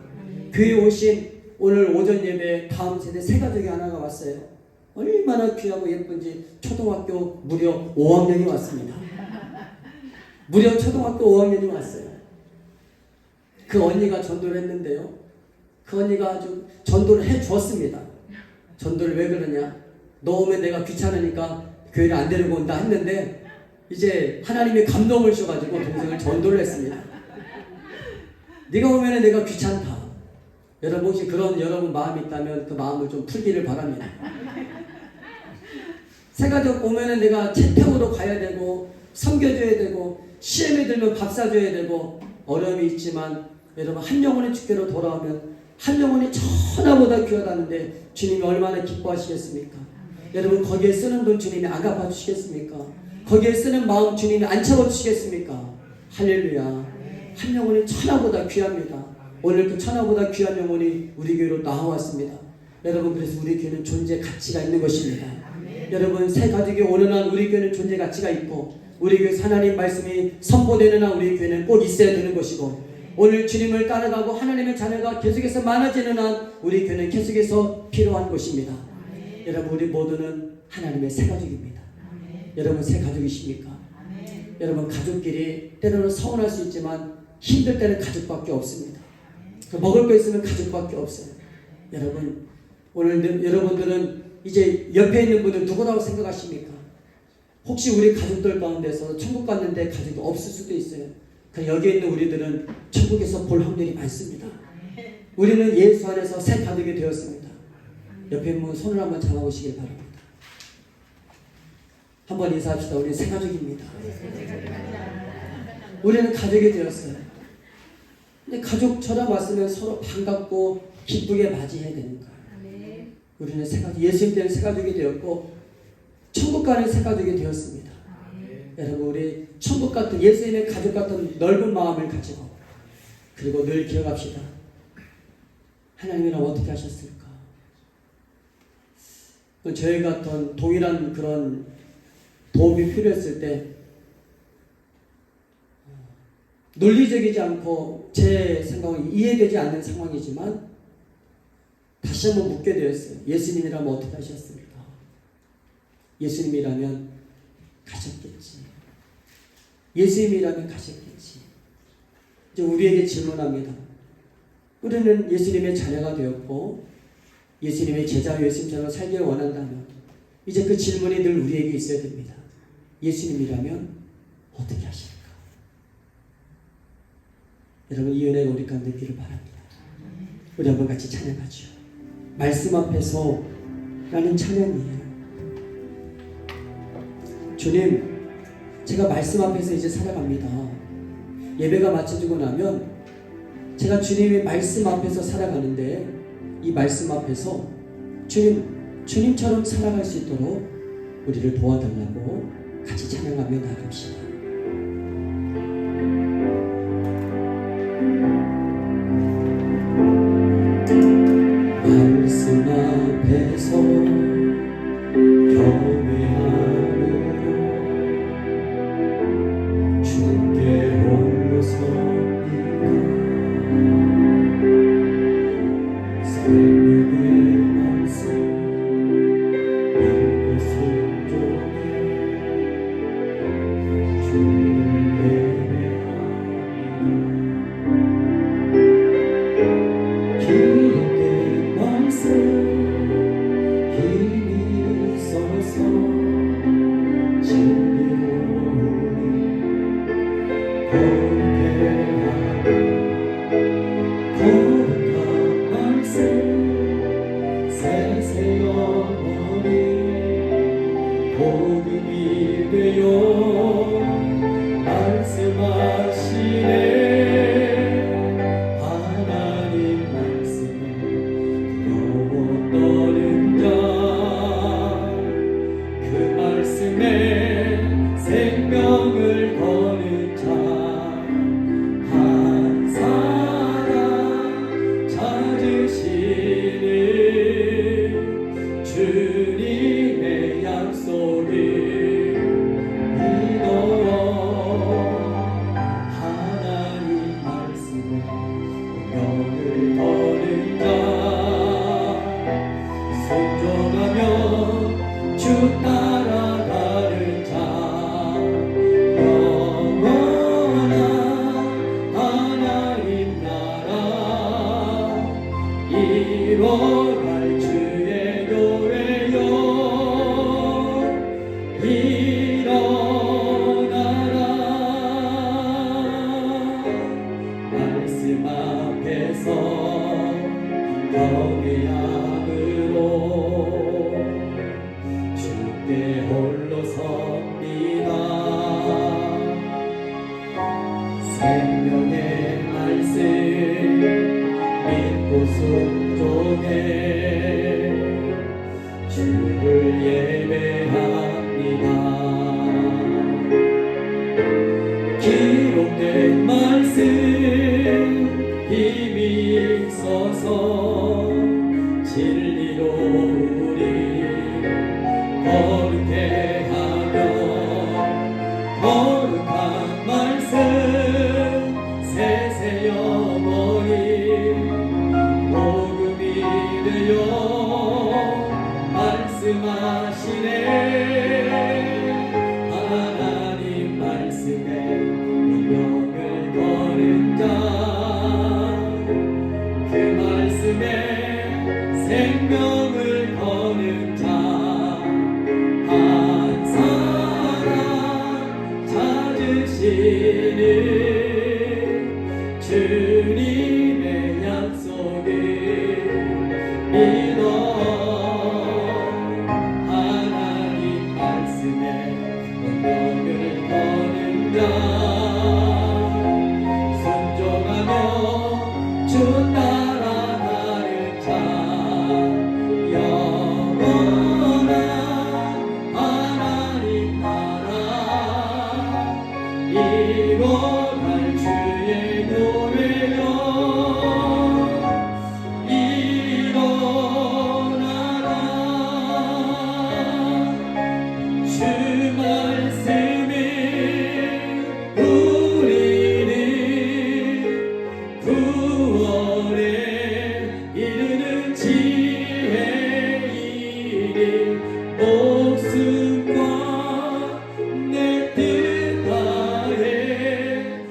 교회에 오신 오늘 오전 예배 다음 세대 새가족이 하나가 왔어요. 얼마나 귀하고 예쁜지 초등학교 무려 5학년이 왔습니다. 무려 초등학교 5학년이 왔어요. 그 언니가 전도를 했는데요, 그 언니가 아주 전도를 해 주었습니다. 전도를 왜 그러냐, 너 오면 내가 귀찮으니까 교회를 안 데리고 온다 했는데 이제 하나님의 감동을 주셔가지고 동생을 전도를 했습니다. 네가 오면 내가 귀찮다. 여러분, 혹시 그런 여러분 마음이 있다면 그 마음을 좀 풀기를 바랍니다. 새가족 오면은 내가 채택으로 가야 되고 섬겨줘야 되고 시험에 들면 밥 사줘야 되고 어려움이 있지만 여러분, 한 영혼의 주께로 돌아오면 한 영혼이 천하보다 귀하다는데 주님이 얼마나 기뻐하시겠습니까? 여러분 거기에 쓰는 돈 주님이 안 갚아주시겠습니까? 거기에 쓰는 마음 주님이 안 채워주시겠습니까? 할렐루야. 한 영혼이 천하보다 귀합니다. 오늘 그 천하보다 귀한 영혼이 우리 교회로 나와왔습니다. 여러분 그래서 우리 교회는 존재 가치가 있는 것입니다. 여러분 새 가족이 오는 한 우리 교회는 존재 가치가 있고 우리 교회에서 하나님 말씀이 선포되는 한 우리 교회는 꼭 있어야 되는 것이고 오늘 주님을 따라가고 하나님의 자녀가 계속해서 많아지는 한 우리 교회는 계속해서 필요한 것입니다. 여러분 우리 모두는 하나님의 새 가족입니다. 여러분 새 가족이십니까? 여러분 가족끼리 때로는 서운할 수 있지만 힘들 때는 가족밖에 없습니다. 먹을 거 있으면 가족밖에 없어요. 여러분 오늘 여러분들은 이제 옆에 있는 분들 누구라고 생각하십니까? 혹시 우리 가족들 가운데서 천국 갔는데 가족이 없을 수도 있어요. 여기 있는 우리들은 천국에서 볼 확률이 많습니다. 우리는 예수 안에서 새 가족이 되었습니다. 옆에 있는 분 손을 한번 잡아보시길 바랍니다. 한번 인사합시다. 우리는 새 가족입니다. 우리는 가족이 되었어요. 근데 가족처럼 왔으면 서로 반갑고 기쁘게 맞이해야 되는 거예요. 우리는 새 가족, 예수님 때는 새 가족이 되었고 천국 가는 새 가족이 되었습니다. 여러분 우리 천국 같은 예수님의 가족 같은 넓은 마음을 가지고 그리고 늘 기억합시다. 하나님이랑 어떻게 하셨을까? 저희 같은 동일한 그런 도움이 필요했을 때 논리적이지 않고 제 생각은 이해되지 않는 상황이지만 다시 한번 묻게 되었어요. 예수님이라면 어떻게 하셨습니까? 예수님이라면 가셨겠지. 예수님이라면 가셨겠지. 이제 우리에게 질문합니다. 우리는 예수님의 자녀가 되었고 예수님의 제자, 예수님처럼 살기를 원한다면 이제 그 질문이 늘 우리에게 있어야 됩니다. 예수님이라면 어떻게 하실까? 여러분 이 은혜가 우리 가운데 있기를 바랍니다. 우리 한번 같이 찬양하죠. 말씀 앞에서 라는 찬양이에요. 주님, 제가 말씀 앞에서 이제 살아갑니다. 예배가 마쳐지고 나면 제가 주님의 말씀 앞에서 살아가는데 이 말씀 앞에서 주님처럼 살아갈 수 있도록 우리를 도와달라고 같이 찬양하며 나갑시다. 말씀 앞에서 경외함으로 주께 홀로 섭니다. 생명의 말씀 믿고 순종해 주를 예배합니다. 기록된 말씀 힘이 있어서 진리로 거룩한 말씀 세세 영원히 복음이 되어 말씀하시네. 하나님 말씀을 두려워 떠는 자 그 말씀에 생명을 거는 자 한 사람 찾으시는 주님의 약속을 믿어 하나님 말씀에 운명을 거는 자 순종하며 주 따라가는 자 영원한 하나님 나라 이뤄갈 주의 교회여 일어나라. 말씀 앞에서 경외함으로 주께 홀로 섭니다. 생명의 말씀 깊고 순종해 주를 예배합니다. 기록된 말씀 힘이 있어서 진리로 우리 거룩해 하며 거룩한 말씀 세세여머리 복음이 되어 말씀하시네. 하나님 말씀에 운명을 거는 자 그 말씀에 생명을 거는 자 한 사람 찾으시는 주님의 약속을 믿어 하나님 말씀에 운명을 거는 자 순종하며 주 따라가는 자 영원한 하나님 나라 이뤄갈 주의 교회여 일어나라. 주 말씀이 우리를 구원에 이르는 지혜이니 목숨과 내 뜻 다해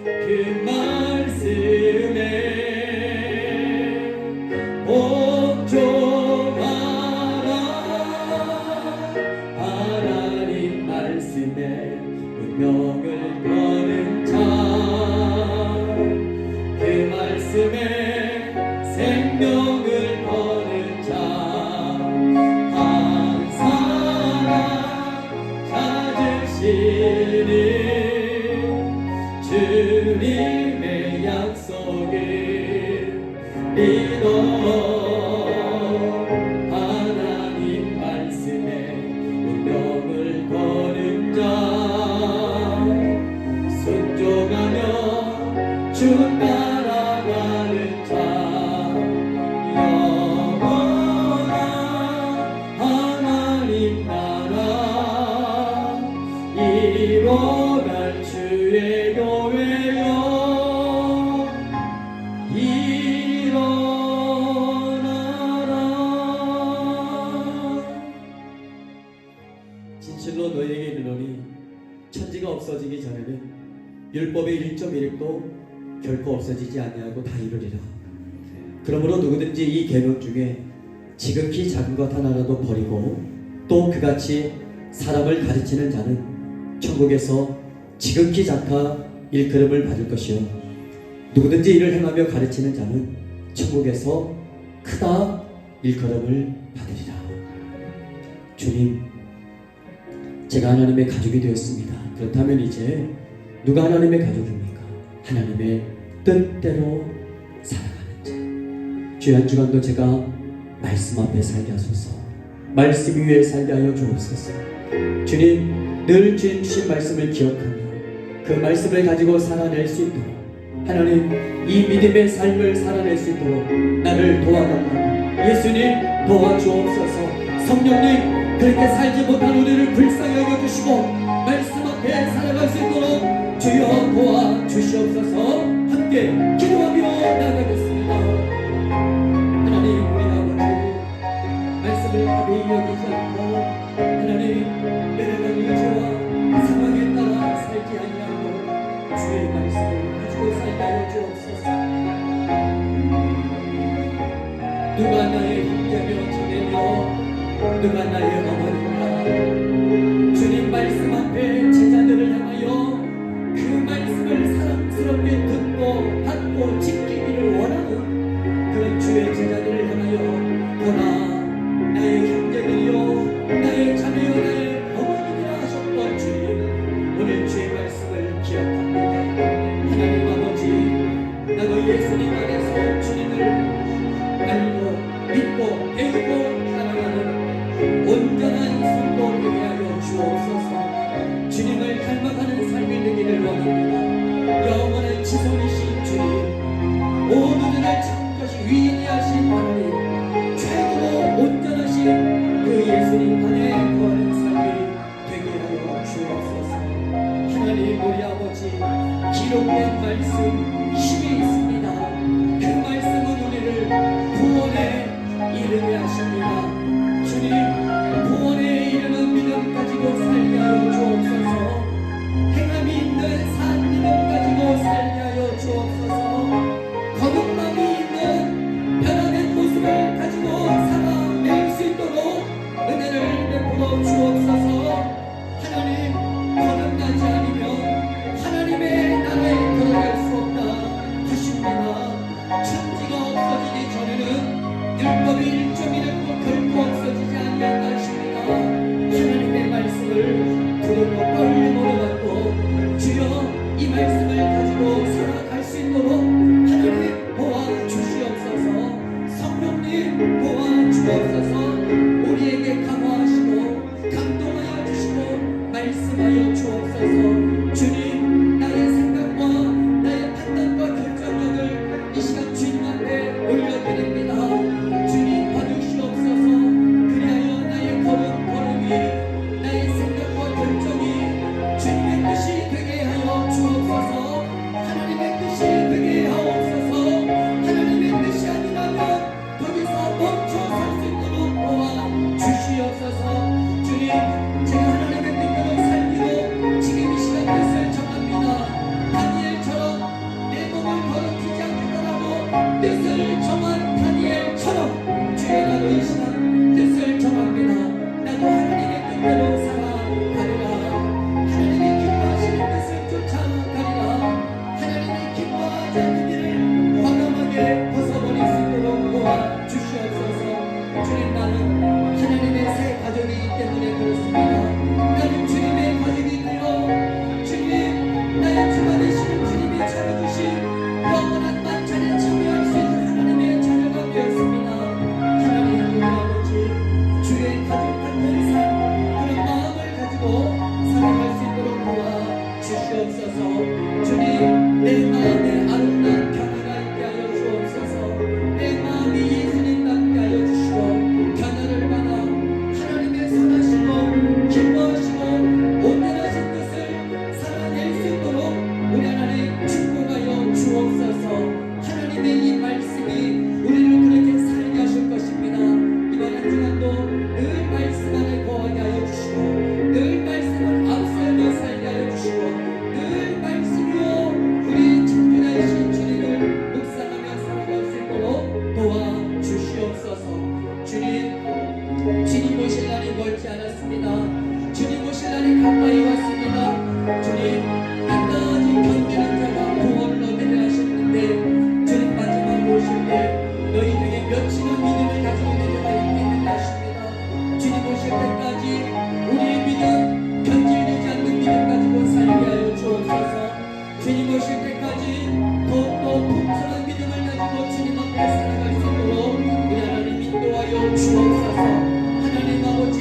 그 말씀에 복종하라. 하나님 말씀에 운명을 거는 자 그 말씀에 생명을 거는 자 한 사람 찾으시는 주님의 약속을 믿어 하나님 말씀에 운명을 거는 자 순종하며 주 따라가는 자 영원한 하나님 나라 이뤄갈 주의 교회여 일어나라. 진실로 너희에게 이르노니 천지가 없어지기 전에는 율법의 1.1획도 결코 없어지지 아니하고 다 이루리라. 그러므로 누구든지 이 계명 중에 지극히 작은 것 하나라도 버리고 또 그같이 사람을 가르치는 자는 천국에서 지극히 작아 일컬음을 받을 것이요 누구든지 이를 행하며 가르치는 자는 천국에서 크다 일컬음을 받으리라. 주님, 제가 하나님의 가족이 되었습니다. 그렇다면 이제 누가 하나님의 가족입니까? 하나님의 뜻대로 살아가는 자. 주의 한 주간도 제가 말씀 앞에 살게 하소서. 말씀 위에 살게 하여 주옵소서. 주님, 늘 주님 주신 말씀을 기억하며 그 말씀을 가지고 살아낼 수 있도록 하나님, 이 믿음의 삶을 살아낼 수 있도록 나를 도와달라고 예수님 도와주옵소서. 성령님, 그렇게 살지 못한 우리를 불쌍히 여겨주시고 말씀 앞에 살아갈 수 있도록 주여 도와주시옵소서. 함께 기도하며 나가겠습니다. 하나님, 우리 아버지 말씀을 가벼이 여기지 않고 하나님 내려간 의지와 상황에 따라 살지 아니하고 주의 말씀을 가지고 살게 하여 주옵소서. 누가 나의 형제며 자매며 누가 나의 어머니가 주님 말씀 앞에 제자들을 향하여 그 말씀을 사랑스럽게 듣고 받고 지키기를 원하는 그런 주의 제자들을 향하여 보라, 나의 형제들이요 나의 자매요 나의 어머니라 하셨던 주님, 오늘 주의 말씀을 기억합니다. 하나님 아버지, 나도 예수님 안에서 주님을 믿고 배우고 살아가는 온전한 성도 되게 하여 주옵소서. 주님을 닮아가는 삶이 되기를 원합니다. 영원한 지성이신 주님, 모두들을 창조하신 위대하신 하나님, 최고로 온전하신 그 예수님 안에 거하는 삶이 되게 하여 주옵소서. 하나님 우리 아버지, 기록된 말씀 힘이 있습니다. 그 말씀은 우리를 구원에 이르게 하십니다. 주님, 구원에 이르는 믿음 가지고 살게 하여 주옵소서. 행함이 있는 산 믿음 가지고 살게 하여 주옵소서. 거듭남이 있는 변화된 모습을 가지고 살아낼 수 있도록 은혜를 베풀어 주옵소서. 하나님, 거듭나지 않으면 하나님의 나라에 들어갈 수 없다 하십니다. 천지가 없어지기 전에는 율법이 1.1도 결코 없어지지 아니한다 하십니다. 하나님의 말씀을 들으며 떨림으로 받고 주여 이 말씀을 가지고 살아갈 수 있도록 하나님 도와주시옵소서. 성령님 도와주옵소서. 우리에게 강화하시고 감동하여 주시고 말씀하여 주옵소서. 주님, 나의 생각과 나의 판단과 결정력을 이 시간 주님 앞에 올려드립니다. 주님 봐주시옵소서. 그리하여 나의 걸음이 나의 생각과 결정이 주님의 뜻이 되게 하여 주옵소서. 하나님의 뜻이 되게 하옵소서. 하나님의 뜻이 아니라면 거기서 멈춰 설 수 있도록 도와주시옵소서. 주님, 제가 하나님의 뜻대로 살기로 지금 이 시간 뜻을 정합니다. 다니엘처럼 내 몸을 더럽히지 않겠다라고 뜻을 정한 다니엘처럼 주의 나도 이 시간 뜻을 정합니다. 나도 하나님의 뜻대로 살아가리라. 하나님이 기뻐하시는 뜻을 쫓아가리라. 하나님이 기뻐하지 않는 일을 과감하게 벗어버릴 수 있도록 도와주시옵소서. 주님, 나는 하나님의 새 가족이기 때문에 그렇습니다. 나는 주님의 가족이 되어 주님, 나의 주가 되시는 주님이 차려주신 영원한 만찬에 참여할 수 있는 하나님의 자녀가 되었습니다. 하나님 우리 아버지, 주의 가족 같은 삶, 그런 마음을 가지고 살아갈 수 있도록 도와주시옵소서. 주님, 내 마음에 아름다운 변화가 있게 하여 주옵소서. 내 마음이 예수님답게 하여 주시고 변화를 받아 하나님의 선하시고 기뻐하시고 온전하신 뜻을 살아낼 수 있도록 우리 하나님 축복하여 주옵소서. 하나님의 이 말씀이 우리를 그렇게 살게 하실 것입니다. 이번 한 주간도 늘 말씀 안에 거하게 하여 주시고 늘 말씀을 앞세워 살게 하여 주시고 늘 말씀으로 우리 창조자이신 주님을 묵상하며 살아갈 수 있도록 도와주시옵소서. 주님 오실 날이 멀지 않았습니다. 주님 오실 날이 가까이 왔습니다. 주님, 끝까지 견디는 자가 구원을 얻으려 하셨는데 주님 마지막 오실 때 너희 중에 몇이나 믿음을 가지고 있는 자가 있겠는가 하십니다. 주님 오실 때까지 우리의 믿음, 변질되지 않는 믿음 가지고 살게 하여 주옵소서. 주님 오실 때까지 더욱더 풍성한 믿음을 가지고 주님 앞에 살아갈 수 있도록 우리 하나님 인도하여 주옵소서. 하나님 아버지,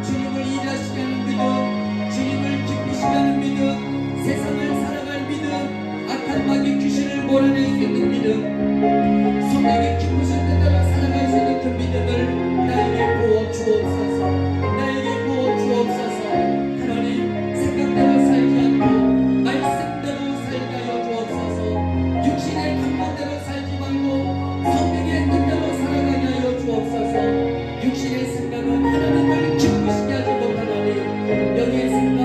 주님을 일하시게 하는 믿음, 주님을 기쁘시게 하는 믿음, 세상을 살아갈 믿음, 악한 마귀 귀신을 몰아낼 수 있는 믿음, 성령의 기쁘신 뜻대로 살아갈 수 있는 그 믿음을 나에게 부어 주옵소서. 나에게 부어 주옵소서. 하나님, 생각대로 살지 않고 말씀대로 살게 하여 주옵소서. 육신의 감각대로 살지 말고 성령의 뜻대로 살아가게 하여 주옵소서. 육신의 생각은 하나님을 기쁘시게 하지 못하나니 영의 생각,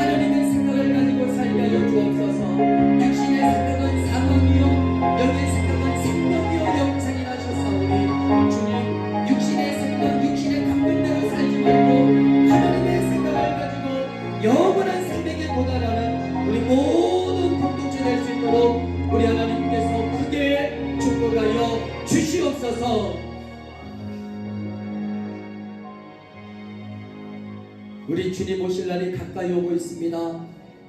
하나님의 생각을 가지고 살게 하여 주옵소서. 육신의 생각은 사망이요 영의 생각은 생명이요 영생이 나셨사오니 주님, 육신의 생각, 육신의 감정대로 살지 말고 하나님의 생각을 가지고 영원한 생명에 도달하는 우리 모든 공동체 될 수 있도록 우리 하나님께서 크게 축복하여 주시옵소서. 우리 주님 오실 날이 가까이 오고 있습니다.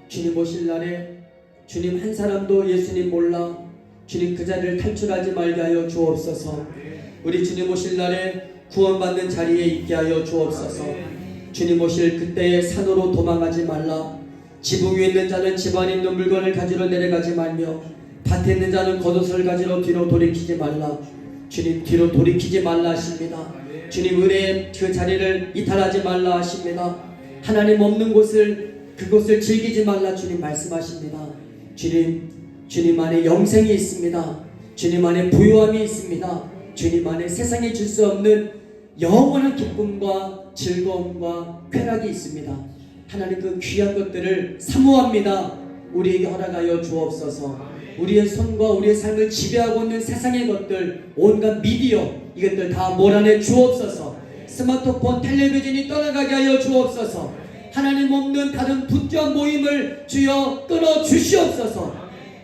주님 오실 날에 주님 한 사람도 예수님 몰라 주님 그 자리를 탈출하지 말게 하여 주옵소서. 우리 주님 오실 날에 구원받는 자리에 있게 하여 주옵소서. 주님 오실 그때에 산으로 도망가지 말라. 지붕 위에 있는 자는 집안에 있는 물건을 가지러 내려가지 말며 밭에 있는 자는 겉옷을 가지러 뒤로 돌이키지 말라. 주님 뒤로 돌이키지 말라 하십니다. 주님 은혜의 그 자리를 이탈하지 말라 하십니다. 하나님 없는 그곳을 즐기지 말라 주님 말씀하십니다. 주님 안에 영생이 있습니다. 주님 안에 부유함이 있습니다. 주님 안에 세상에 줄 수 없는 영원한 기쁨과 즐거움과 쾌락이 있습니다. 하나님 그 귀한 것들을 사모합니다. 우리에게 허락하여 주옵소서. 우리의 손과 우리의 삶을 지배하고 있는 세상의 것들, 온갖 미디어, 이것들 다 몰아내 주옵소서. 스마트폰, 텔레비전이 떠나가게 하여 주옵소서. 하나님 없는 다른 분주한 모임을 주여 끊어 주시옵소서.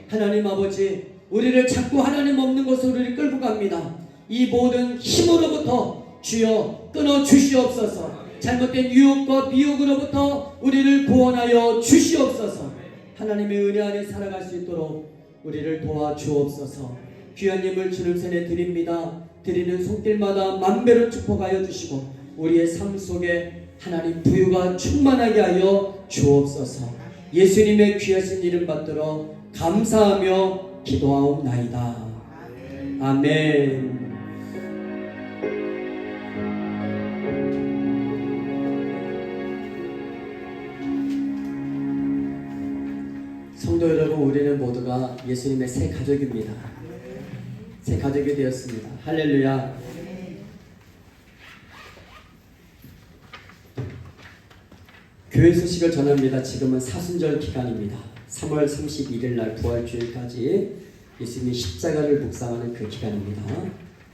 하나님 아버지, 우리를 자꾸 하나님 없는 곳으로 우리를 끌고 갑니다. 이 모든 힘으로부터 주여 끊어 주시옵소서. 잘못된 유혹과 미혹으로부터 우리를 구원하여 주시옵소서. 하나님의 은혜 안에 살아갈 수 있도록 우리를 도와주옵소서. 귀한 예물 주님 손에 드립니다. 드리는 손길마다 만배로 축복하여 주시고 우리의 삶 속에 하나님 부유가 충만하게 하여 주옵소서. 예수님의 귀하신 이름 받들어 감사하며 기도하옵나이다. 아멘. 성도 여러분, 우리는 모두가 예수님의 새 가족입니다. 새 가족이 되었습니다. 할렐루야. 교회 소식을 전합니다. 지금은 사순절 기간입니다. 3월 31일 날 부활주일까지 예수님이 십자가를 묵상하는 그 기간입니다.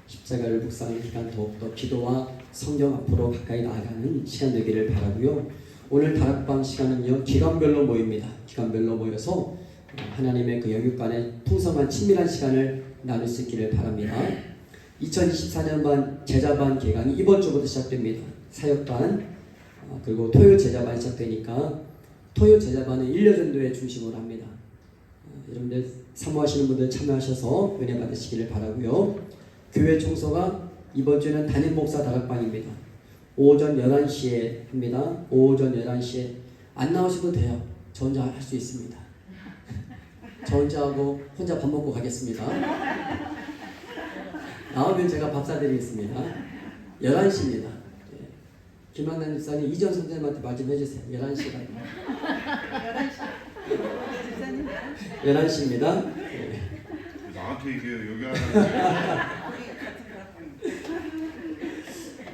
십자가를 묵상하는 기간 더욱더 기도와 성경 앞으로 가까이 나아가는 시간 되기를 바라고요. 오늘 다락방 시간은요, 기간별로 모입니다. 기간별로 모여서 하나님의 그 영육간의 풍성한 친밀한 시간을 나눌 수 있기를 바랍니다. 2024년반 제자반 개강이 이번 주부터 시작됩니다. 사역반 그리고 토요 제자반이 시작되니까 토요 제자반은 1년 전도에 중심으로 합니다. 여러분들 사모하시는 분들 참여하셔서 은혜 받으시기를 바라고요. 교회 청소가 이번 주는 담임 목사 다락방입니다. 오전 11시에 합니다. 오전 11시에 안 나오셔도 돼요. 저 혼자 할 수 있습니다. 저 혼자 하고 혼자 밥 먹고 가겠습니다. 나오면 제가 밥 사드리겠습니다. 11시입니다. 김학란 집사님, 이전 선생님한테 말 좀 해주세요. 11시가 11시입니다. 나한테 얘기해요. 여기 하나.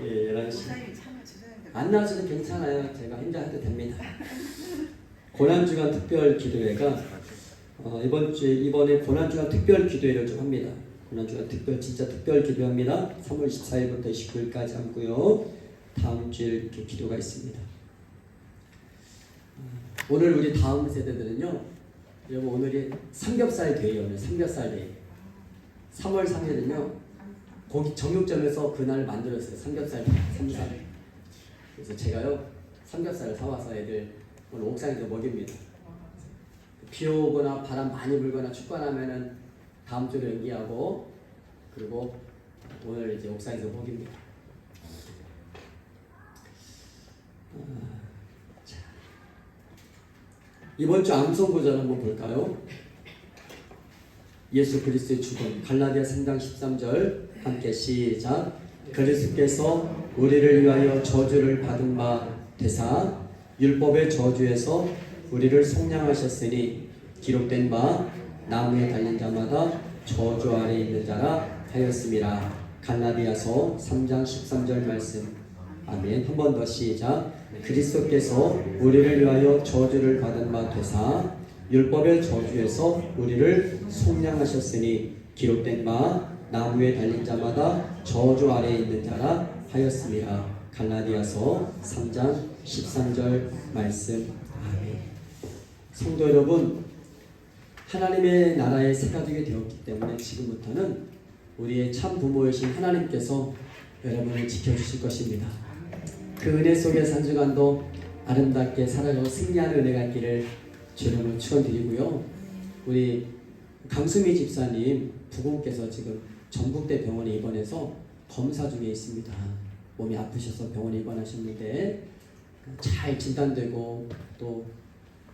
예, 11시. 안 나와서도 괜찮아요. 제가 혼자 해도 됩니다. 고난주간 특별 기도회가 이번에 고난주간 특별 기도회를 좀 합니다. 고난주간 진짜 특별 기도합니다. 3월 24일부터 29일까지 하고요. 다음 주에 이렇게 기도가 있습니다. 오늘 우리 다음 세대들은요, 여러분 오늘이 삼겹살 데이예요. 오늘 삼겹살 데이. 3월 3일은요, 고기 정육점에서 그날 만들었어요. 삼겹살. 그래서 제가요, 삼겹살을 사와서 애들 오늘 옥상에서 먹입니다. 비 오거나 바람 많이 불거나 춥거나 하면은 다음 주로 연기하고, 그리고 오늘 이제 옥상에서 먹입니다. 자, 이번 주 암송 구절 한번 볼까요? 예수 그리스도의 죽음, 갈라디아 3장 13절 함께 시작. 그리스도께서 우리를 위하여 저주를 받은 바 되사 율법의 저주에서 우리를 속량하셨으니 기록된 바 나무에 달린 자마다 저주 아래 있는 자라 하였습니다. 갈라디아서 3장 13절 말씀. 아멘. 한 번 더 시작. 그리스도께서 우리를 위하여 저주를 받은 바 되사 율법의 저주에서 우리를 속량하셨으니 기록된 바 나무에 달린 자마다 저주 아래에 있는 자라 하였습니다. 갈라디아서 3장 13절 말씀. 아멘. 성도 여러분, 하나님의 나라의 새 가족이 되었기 때문에 지금부터는 우리의 참 부모이신 하나님께서 여러분을 지켜주실 것입니다. 그 은혜 속에서 한 주간도 아름답게 살아가고 승리하는 은혜가 있기를 주님을 축원드리고요. 우리 강수미 집사님 부군께서 지금 전북대 병원에 입원해서 검사 중에 있습니다. 몸이 아프셔서 병원에 입원하셨는데 잘 진단되고 또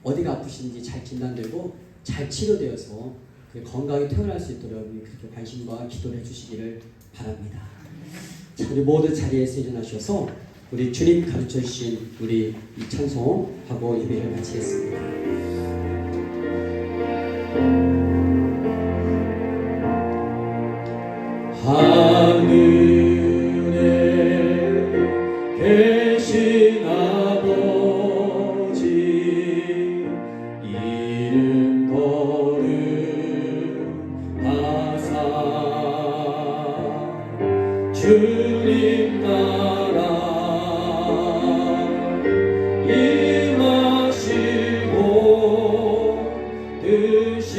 어디가 아프신지 잘 진단되고 잘 치료되어서 건강히 퇴원할 수 있도록 그렇게 관심과 기도를 해주시기를 바랍니다. 자, 우리 모두 자리에서 일어나셔서 우리 주님 가르쳐 주신 우리 이 찬송하고 예배를 마치겠습니다. 하늘에 계신 아버지 이름 거룩하사 주님 나라 임하시고 뜻이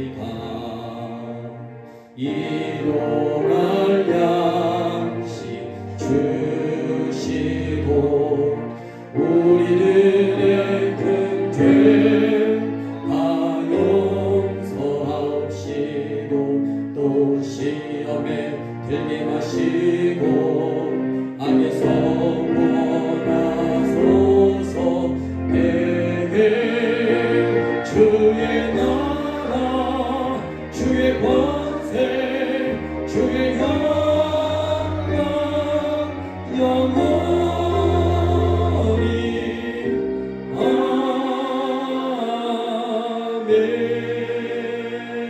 이루어지다 일용할 양식 주시고 우리들의 큰 죄 다 용서하시고 또 시험에 들게 마시고 악에서 구원하소서 내게 주의 나라 주의 권세 주의 영광 영원히 아멘.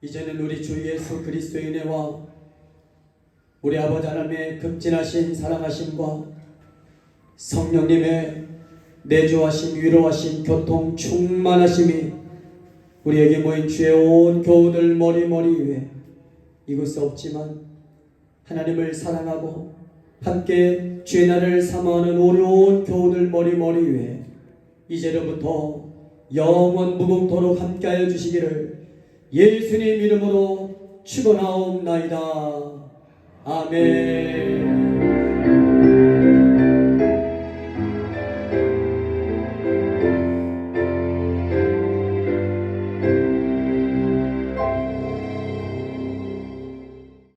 이제는 우리 주 예수 그리스도의 은혜와 우리 아버지 하나님의 극진하신 사랑하심과 성령님의 내주하신 위로하신 교통 충만하심이 우리에게 모인 주의 온 교우들 머리머리 위에 이곳에 없지만 하나님을 사랑하고 함께 주의 날을 사모하는 어려운 교우들 머리머리 위에 이제로부터 영원 무궁토록 함께하여 주시기를 예수님 이름으로 축원하옵나이다. 아멘.